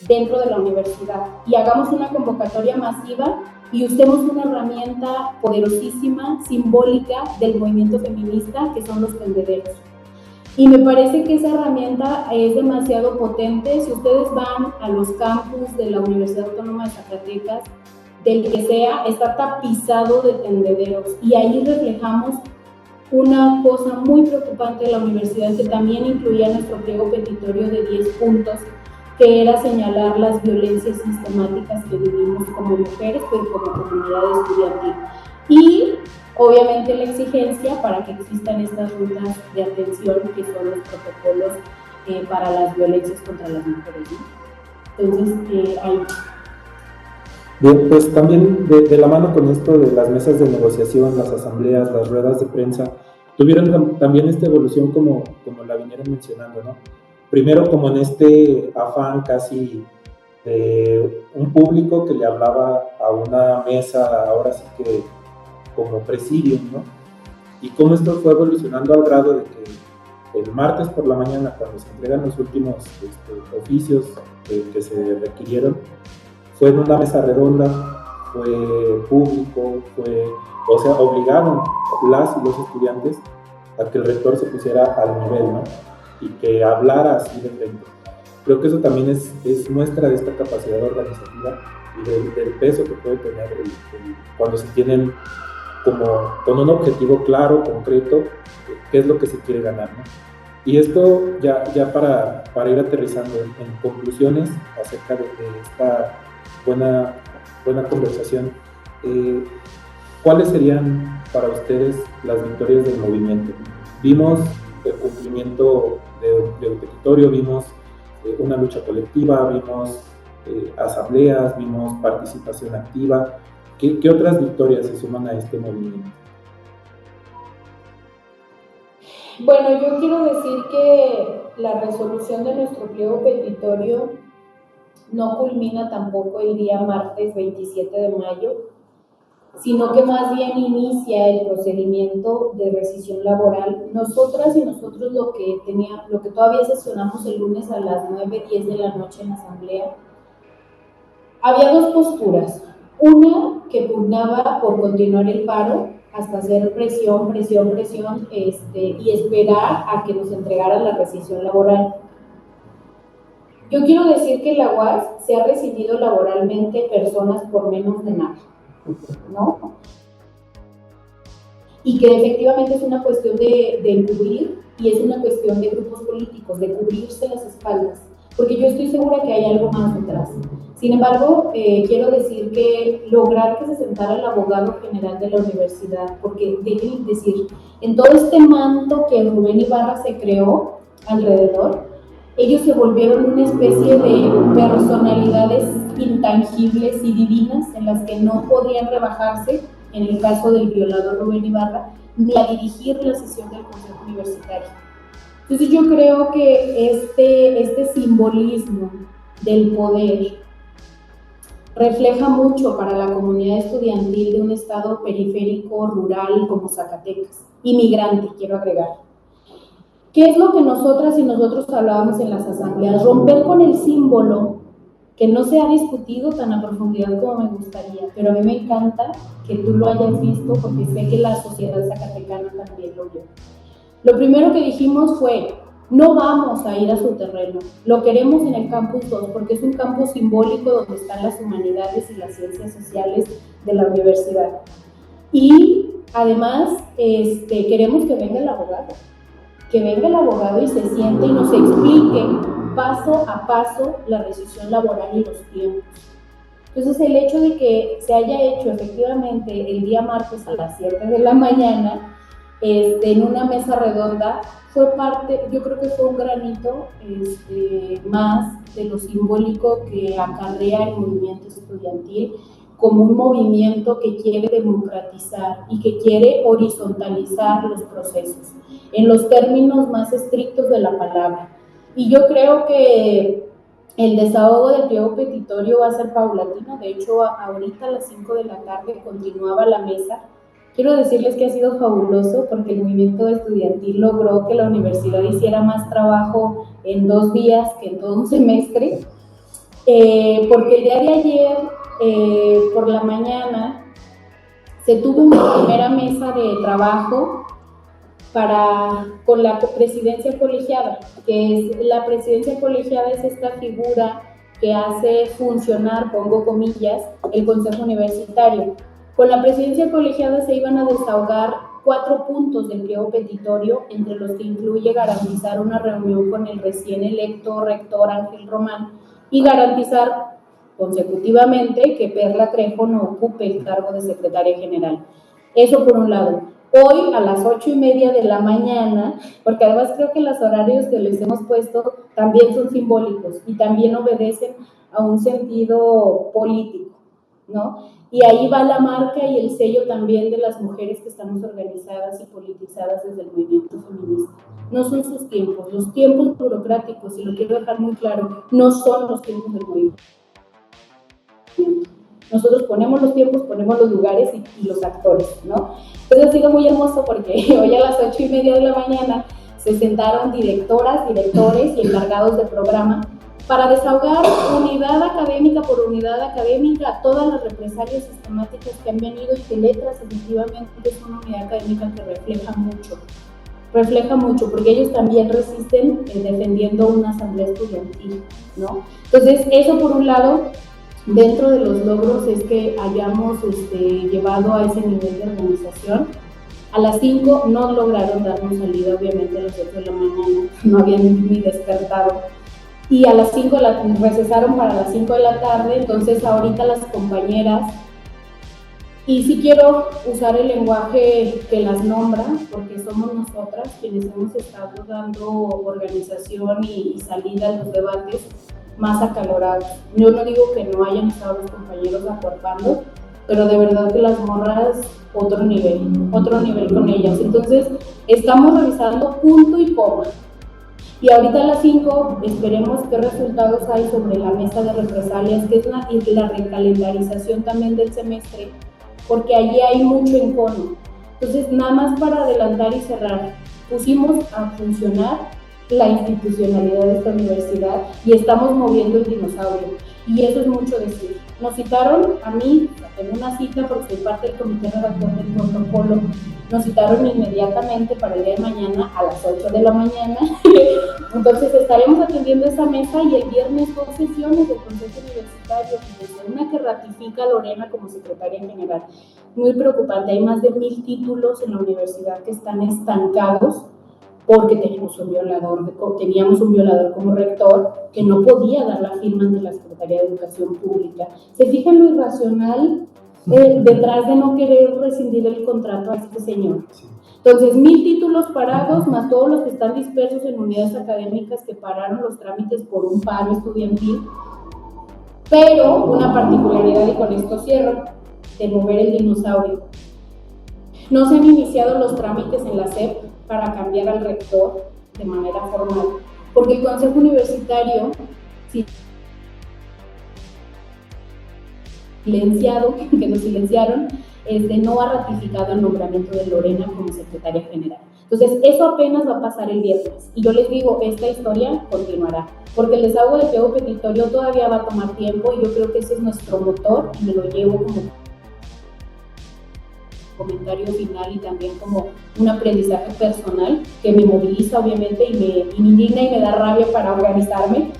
dentro de la universidad, y hagamos una convocatoria masiva y usemos una herramienta poderosísima, simbólica del movimiento feminista, que son los tendederos. Y me parece que esa herramienta es demasiado potente. Si ustedes van a los campus de la Universidad Autónoma de Zacatecas, del que sea, está tapizado de tendederos, y ahí reflejamos una cosa muy preocupante de la universidad, que también incluía nuestro pliego petitorio de 10 puntos, que era señalar las violencias sistemáticas que vivimos como mujeres, pero como comunidad estudiantil. Y obviamente la exigencia para que existan estas rutas de atención, que son los protocolos para las violencias contra las mujeres, ¿no? Entonces, ahí. Bien, pues también de la mano con esto de las mesas de negociación, las asambleas, las ruedas de prensa, tuvieron también esta evolución como la vinieron mencionando, ¿no? Primero como en este afán casi de un público que le hablaba a una mesa, ahora sí que como presidium, ¿no? Y cómo esto fue evolucionando al grado de que el martes por la mañana, cuando se entregan los últimos oficios que se requirieron, fue en una mesa redonda, fue público, obligaron las y los estudiantes a que el rector se pusiera al nivel, ¿no? Y que hablara así de frente. Creo que eso también es muestra de esta capacidad organizativa y del peso que puede tener cuando se tienen como con un objetivo claro, concreto, qué es lo que se quiere ganar, ¿no? Y esto ya para ir aterrizando en conclusiones acerca de esta buena conversación, ¿cuáles serían para ustedes las victorias del movimiento? Vimos el cumplimiento de un petitorio, vimos una lucha colectiva, vimos asambleas, vimos participación activa. ¿Qué otras victorias se suman a este movimiento? Bueno, yo quiero decir que la resolución de nuestro pliego petitorio no culmina tampoco el día martes 27 de mayo, sino que más bien inicia el procedimiento de rescisión laboral. Nosotras y nosotros lo que todavía sesionamos el lunes a las 9:10 de la noche en asamblea, había dos posturas. Una que pugnaba por continuar el paro hasta hacer presión y esperar a que nos entregaran la rescisión laboral. Yo quiero decir que en la UAS se ha recibido laboralmente personas por menos de nada, ¿no? Y que efectivamente es una cuestión de encubrir, y es una cuestión de grupos políticos, de cubrirse las espaldas, porque yo estoy segura que hay algo más detrás. Sin embargo, quiero decir que lograr que se sentara el abogado general de la universidad, porque déjenme decir, en todo este manto que Rubén Ibarra se creó alrededor, ellos se volvieron una especie de personalidades intangibles y divinas en las que no podían rebajarse, en el caso del violador Rubén Ibarra, ni a dirigir la sesión del Consejo Universitario. Entonces yo creo que este simbolismo del poder refleja mucho para la comunidad estudiantil de un estado periférico, rural como Zacatecas, inmigrante, quiero agregar. ¿Qué es lo que nosotras y nosotros hablábamos en las asambleas? Romper con el símbolo que no se ha discutido tan a profundidad como me gustaría, pero a mí me encanta que tú lo hayas visto porque sé que la sociedad zacatecana también lo vio. Lo primero que dijimos fue, no vamos a ir a su terreno, lo queremos en el Campus 2 porque es un campus simbólico donde están las humanidades y las ciencias sociales de la universidad. Y además queremos que venga el abogado y se siente y nos explique paso a paso la rescisión laboral y los tiempos. Entonces el hecho de que se haya hecho efectivamente el día martes a las 7 de la mañana en una mesa redonda fue parte, yo creo que fue un granito más de lo simbólico que acarrea el movimiento estudiantil como un movimiento que quiere democratizar y que quiere horizontalizar los procesos en los términos más estrictos de la palabra. Y yo creo que el desahogo del pliego petitorio va a ser paulatino. De hecho, ahorita a las 5 de la tarde continuaba la mesa. Quiero decirles que ha sido fabuloso porque el movimiento estudiantil logró que la universidad hiciera más trabajo en 2 días que en todo un semestre, porque el día de ayer, por la mañana, se tuvo una primera mesa de trabajo con la presidencia colegiada, que es la presidencia colegiada, es esta figura que hace funcionar, pongo comillas, el Consejo Universitario. Con la presidencia colegiada se iban a desahogar 4 puntos del pliego petitorio, entre los que incluye garantizar una reunión con el recién electo rector Ángel Román y garantizar consecutivamente que Perla Trejo no ocupe el cargo de secretaria general. Eso por un lado. Hoy a las 8:30 de la mañana, porque además creo que los horarios que les hemos puesto también son simbólicos y también obedecen a un sentido político, ¿no? Y ahí va la marca y el sello también de las mujeres que estamos organizadas y politizadas desde el movimiento feminista. No son sus tiempos, los tiempos burocráticos, y lo quiero dejar muy claro, no son los tiempos del movimiento. Nosotros ponemos los tiempos, ponemos los lugares y los actores, ¿no? Entonces ha sido muy hermoso porque hoy a las 8:30 de la mañana se sentaron directoras, directores y encargados de programa para desahogar unidad académica por unidad académica todas las represalias sistemáticas que han venido y que Letras efectivamente es una unidad académica que refleja mucho porque ellos también resisten defendiendo una asamblea estudiantil, ¿no? Entonces eso por un lado. Dentro de los logros es que hayamos llevado a ese nivel de organización. A las 5 no lograron darnos salida, obviamente a las 8 de la mañana, no habían ni despertado. Y a las 5 recesaron para las 5 de la tarde, entonces ahorita las compañeras, y sí quiero usar el lenguaje que las nombra, porque somos nosotras quienes hemos estado dando organización y salida a los debates más acalorados. Yo no digo que no hayan estado los compañeros acuerpando, pero de verdad que las morras, otro nivel con ellas. Entonces, estamos revisando punto y coma. Y ahorita a las 5 esperemos qué resultados hay sobre la mesa de represalias, que es la recalendarización también del semestre, porque allí hay mucho encono. Entonces, nada más para adelantar y cerrar, pusimos a funcionar la institucionalidad de esta universidad y estamos moviendo el dinosaurio, y eso es mucho decir. Nos citaron a mí en una cita porque soy parte del comité redactor del protocolo, nos citaron inmediatamente para el día de mañana a las 8 de la mañana. Entonces estaremos atendiendo esa mesa y el viernes 2 sesiones del Consejo Universitario, desde una que ratifica a Lorena como secretaria general. Muy preocupante, hay más de 1000 títulos en la universidad que están estancados porque teníamos un violador como rector que no podía dar la firma ante la Secretaría de Educación Pública. ¿Se fijan lo irracional detrás de no querer rescindir el contrato a este señor? Entonces, 1000 títulos parados, más todos los que están dispersos en unidades académicas que pararon los trámites por un paro estudiantil, pero una particularidad, y con esto cierro, de mover el dinosaurio. No se han iniciado los trámites en la SEP para cambiar al rector de manera formal, porque el Consejo Universitario, silenciado, que nos silenciaron, no ha ratificado el nombramiento de Lorena como secretaria general. Entonces, eso apenas va a pasar el viernes. Y yo les digo, esta historia continuará, porque el desahogo del pliego petitorio todavía va a tomar tiempo, y yo creo que ese es nuestro motor, y me lo llevo como comentario final y también como un aprendizaje personal que me moviliza, obviamente, y me indigna y me da rabia para organizarme.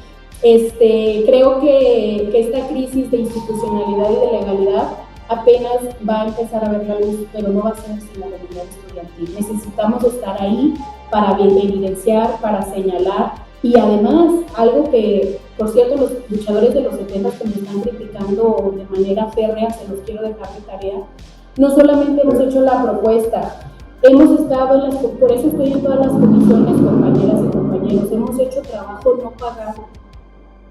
Creo que esta crisis de institucionalidad y de legalidad apenas va a empezar a ver la luz, pero no va a ser sin la comunidad estudiantil. Necesitamos estar ahí para evidenciar, para señalar, y además, algo que, por cierto, los luchadores de los 70 que me están criticando de manera férrea, se los quiero dejar de tarea. No solamente hemos hecho la propuesta, hemos estado por eso estoy en todas las comisiones, compañeras y compañeros, hemos hecho trabajo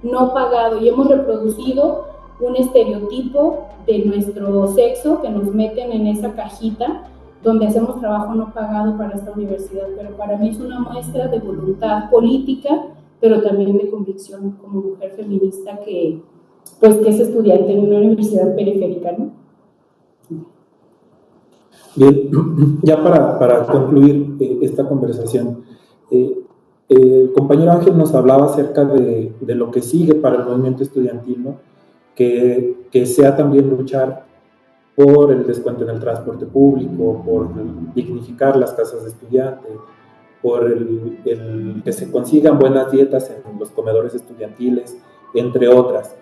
no pagado, y hemos reproducido un estereotipo de nuestro sexo que nos meten en esa cajita donde hacemos trabajo no pagado para esta universidad, pero para mí es una muestra de voluntad política, pero también de convicción como mujer feminista que es estudiante en una universidad periférica, ¿no? Bien, ya para concluir esta conversación, el compañero Ángel nos hablaba acerca de lo que sigue para el movimiento estudiantil, ¿no? Que sea también luchar por el descuento en el transporte público, por dignificar las casas de estudiantes, por el que se consigan buenas dietas en los comedores estudiantiles, entre otras.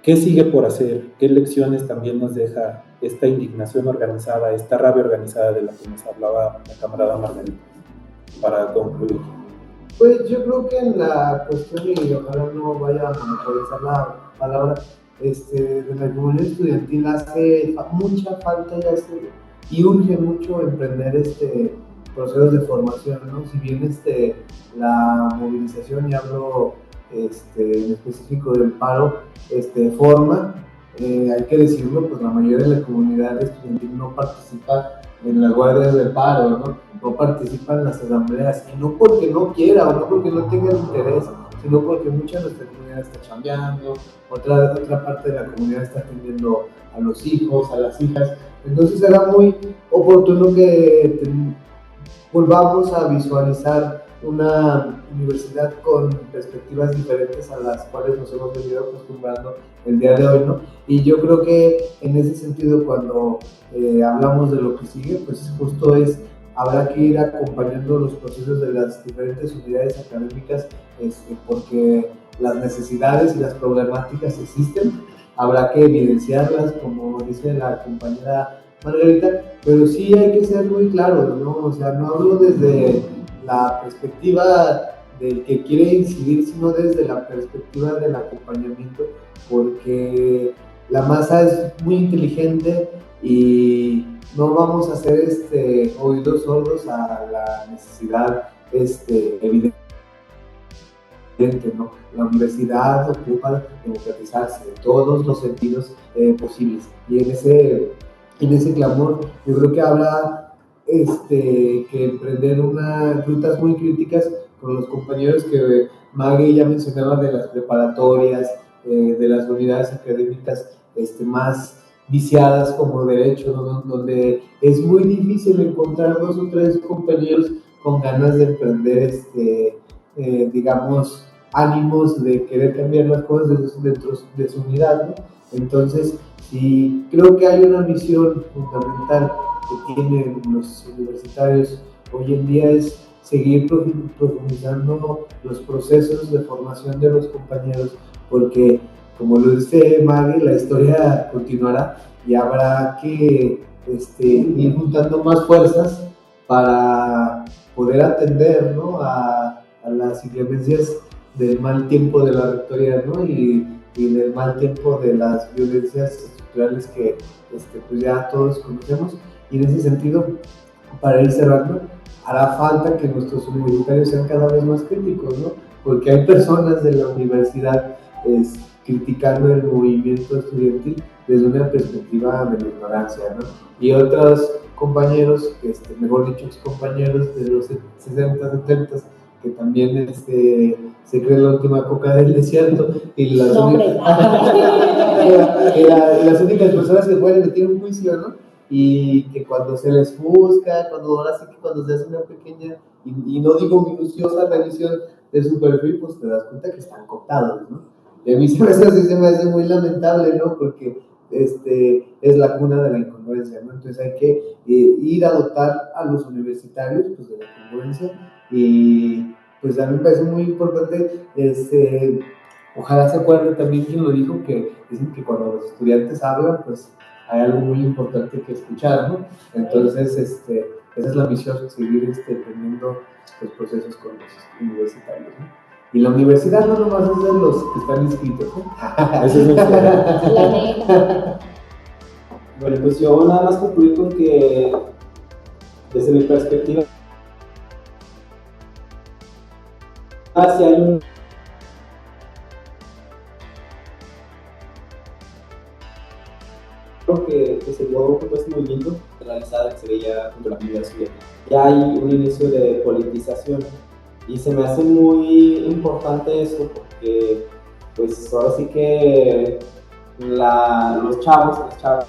¿Qué sigue por hacer? ¿Qué lecciones también nos deja esta indignación organizada, esta rabia organizada de la que nos hablaba la camarada Margarita? Para concluir. Pues yo creo que en la cuestión, y ojalá no vaya a monopolizar la palabra, de la comunidad estudiantil hace mucha falta y urge mucho emprender procesos de formación, ¿no? Si bien la movilización, y hablo en específico del paro, forma, hay que decirlo, pues la mayoría de la comunidad estudiantil no participa en las guardias del paro, no participa en las asambleas, y no porque no quiera o no porque no tenga interés, sino porque mucha de nuestra comunidad está chambeando, otra parte de la comunidad está atendiendo a los hijos, a las hijas. Entonces era muy oportuno que volvamos a visualizar una universidad con perspectivas diferentes a las cuales nos hemos venido acostumbrando el día de hoy, ¿no? Y yo creo que en ese sentido, cuando hablamos de lo que sigue, pues justo habrá que ir acompañando los procesos de las diferentes unidades académicas, porque las necesidades y las problemáticas existen, habrá que evidenciarlas, como dice la compañera Margarita, pero sí hay que ser muy claros, ¿no? O sea, no hablo desde la perspectiva del que quiere incidir, sino desde la perspectiva del acompañamiento, porque la masa es muy inteligente y no vamos a hacer oídos sordos a la necesidad evidente, ¿no? La universidad ocupa democratizarse en todos los sentidos posibles, y en ese clamor yo creo que habrá que emprender unas rutas muy críticas con los compañeros que Maggie ya mencionaba, de las preparatorias, de las unidades académicas más viciadas como derecho, ¿no? Donde es muy difícil encontrar 2 o 3 compañeros con ganas de emprender, digamos, ánimos de querer cambiar las cosas dentro de su unidad, ¿no? Entonces, sí, creo que hay una misión fundamental que tienen los universitarios hoy en día, es seguir profundizando los procesos de formación de los compañeros, porque, como lo dice Maggie, la historia continuará y habrá que ir juntando más fuerzas para poder atender, ¿no? a las inclemencias del mal tiempo de la rectoría, ¿no? y del mal tiempo de las violencias estructurales que pues ya todos conocemos. Y en ese sentido, para ir cerrando, hará falta que nuestros universitarios sean cada vez más críticos, ¿no? Porque hay personas de la universidad criticando el movimiento estudiantil desde una perspectiva de la ignorancia, ¿no? Y otros compañeros, mejor dicho, excompañeros de los 60, 70, que también se cree la última coca del desierto y las, las únicas personas que pueden emitir un juicio, ¿no? Y que cuando se les busca, ahora sí que cuando se hace una pequeña, y no digo minuciosa revisión de su perfil, pues te das cuenta que están cooptados, ¿no? Y a mí se me hace muy lamentable, ¿no? Porque es la cuna de la incongruencia, ¿no? Entonces hay que ir a dotar a los universitarios, pues, de la congruencia, y pues a mí me parece muy importante, ojalá se acuerde también quien lo dijo, que dicen que cuando los estudiantes hablan, pues hay algo muy importante que escuchar, ¿no? Entonces, esa es la misión, seguir teniendo los procesos con los universitarios, ¿no? Y la universidad no nomás es de los que están inscritos, ¿no? Eso es La neta. Bueno, pues yo nada más concluir con que, desde mi perspectiva, si hay un que se dio este movimiento realizado que se veía contra la comunidad estudiantil. Ya hay un inicio de politización y se me hace muy importante eso porque pues ahora sí que los chavos, las chavas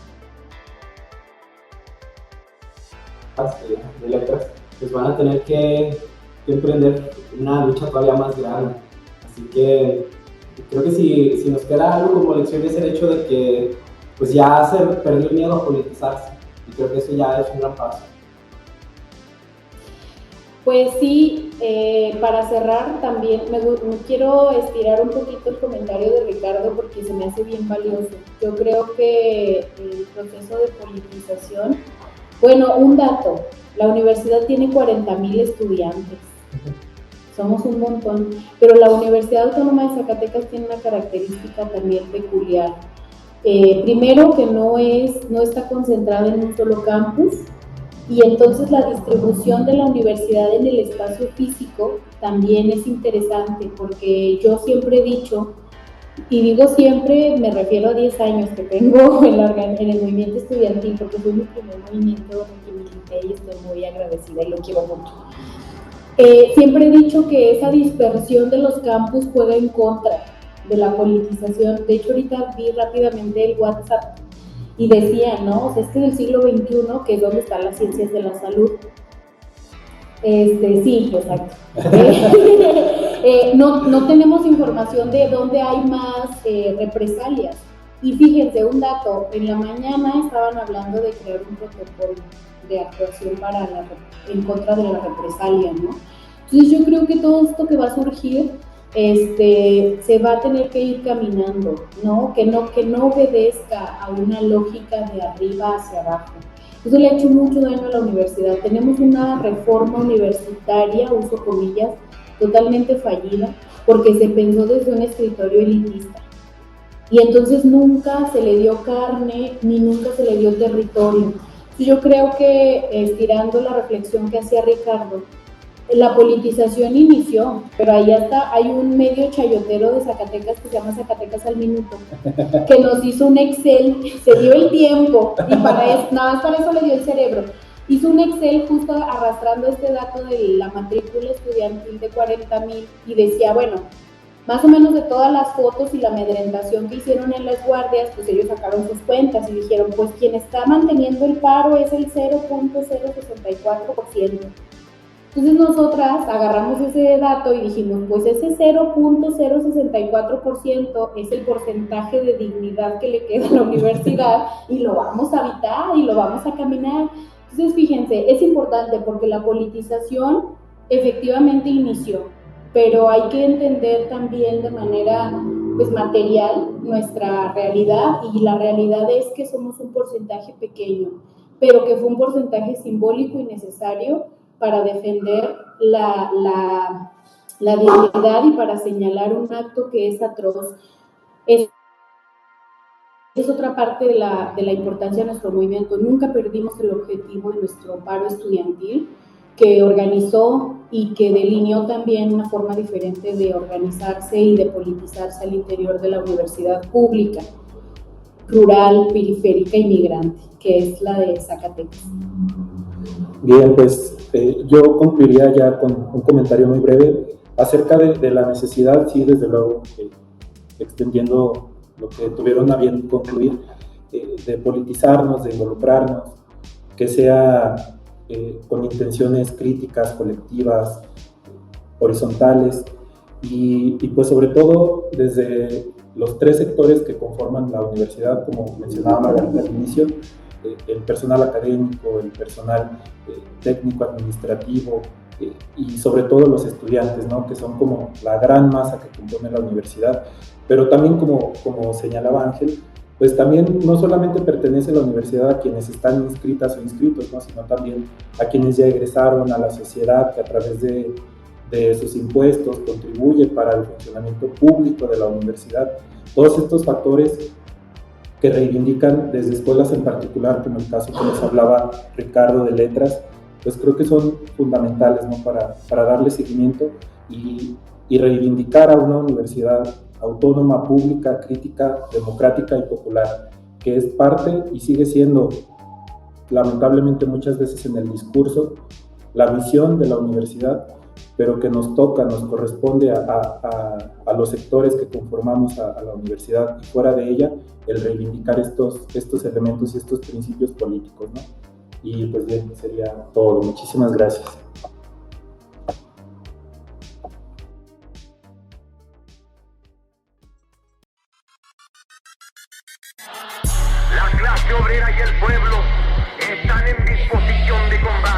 de letras, pues van a tener que emprender una lucha todavía más grande. Así que creo que si nos queda algo como lección es el hecho de que pues ya se perdió el miedo a politizarse, y creo que eso ya es un gran paso. Pues sí, para cerrar también me quiero estirar un poquito el comentario de Ricardo porque se me hace bien valioso. Yo creo que el proceso de politización, bueno, un dato, la universidad tiene 40,000 estudiantes, somos un montón, pero la Universidad Autónoma de Zacatecas tiene una característica también peculiar. Primero que no está concentrada en un solo campus, y entonces la distribución de la universidad en el espacio físico también es interesante, porque yo siempre he dicho, y digo siempre, me refiero a 10 años que tengo en el movimiento estudiantil, porque fue mi primer movimiento en el que milité y estoy muy agradecida y lo quiero mucho. Siempre he dicho que esa dispersión de los campus juega en contra de la politización. De hecho, ahorita vi rápidamente el WhatsApp y decía, ¿no? O sea, es que en el siglo XXI, que es donde están las ciencias de la salud, sí, exacto. No tenemos información de dónde hay más represalias. Y fíjense, un dato, en la mañana estaban hablando de crear un protocolo de actuación en contra de la represalia, ¿no? Entonces yo creo que todo esto que va a surgir se va a tener que ir caminando, ¿no? Que no obedezca a una lógica de arriba hacia abajo. Eso le ha hecho mucho daño a la universidad. Tenemos una reforma universitaria, uso comillas, totalmente fallida, porque se pensó desde un escritorio elitista. Y entonces nunca se le dio carne, ni nunca se le dio territorio. Yo creo que, estirando la reflexión que hacía Ricardo, la politización inició, pero ahí hasta hay un medio chayotero de Zacatecas que se llama Zacatecas al Minuto, que nos hizo un Excel, se dio el tiempo, y nada más para eso le dio el cerebro. Hizo un Excel justo arrastrando este dato de la matrícula estudiantil de 40,000 y decía, bueno, más o menos de todas las fotos y la amedrentación que hicieron en las guardias, pues ellos sacaron sus cuentas y dijeron, pues quien está manteniendo el paro es el 0.064%. Entonces nosotras agarramos ese dato y dijimos, pues ese 0.064% es el porcentaje de dignidad que le queda a la universidad y lo vamos a habitar y lo vamos a caminar. Entonces fíjense, es importante porque la politización efectivamente inició, pero hay que entender también de manera pues material nuestra realidad, y la realidad es que somos un porcentaje pequeño, pero que fue un porcentaje simbólico y necesario para defender la dignidad y para señalar un acto que es atroz. Es otra parte de la importancia de nuestro movimiento. Nunca perdimos el objetivo de nuestro paro estudiantil, que organizó y que delineó también una forma diferente de organizarse y de politizarse al interior de la universidad pública. rural, periférica y migrante, que es la de Zacatecas. Bien, pues yo concluiría ya con un comentario muy breve acerca de la necesidad, sí, desde luego, extendiendo lo que tuvieron a bien concluir, de politizarnos, de involucrarnos, que sea con intenciones críticas, colectivas, horizontales, y pues sobre todo desde los tres sectores que conforman la universidad, como mencionaba Margarita al inicio, el personal académico, el personal técnico administrativo y sobre todo los estudiantes, ¿no? Que son como la gran masa que compone la universidad, pero también como señalaba Ángel, pues también no solamente pertenece la universidad a quienes están inscritas o inscritos, ¿no? Sino también a quienes ya egresaron, a la sociedad que a través de sus impuestos contribuye para el funcionamiento público de la universidad. Todos estos factores que reivindican desde escuelas en particular, como el caso que nos hablaba Ricardo de letras, pues creo que son fundamentales, ¿no? para darle seguimiento y reivindicar a una universidad autónoma, pública, crítica, democrática y popular, que es parte y sigue siendo, lamentablemente muchas veces en el discurso, la misión de la universidad, pero que nos toca, nos corresponde a los sectores que conformamos a la universidad y fuera de ella, el reivindicar estos elementos y estos principios políticos, ¿no? Y pues bien, sería todo. Muchísimas gracias. La clase obrera y el pueblo están en disposición de combate.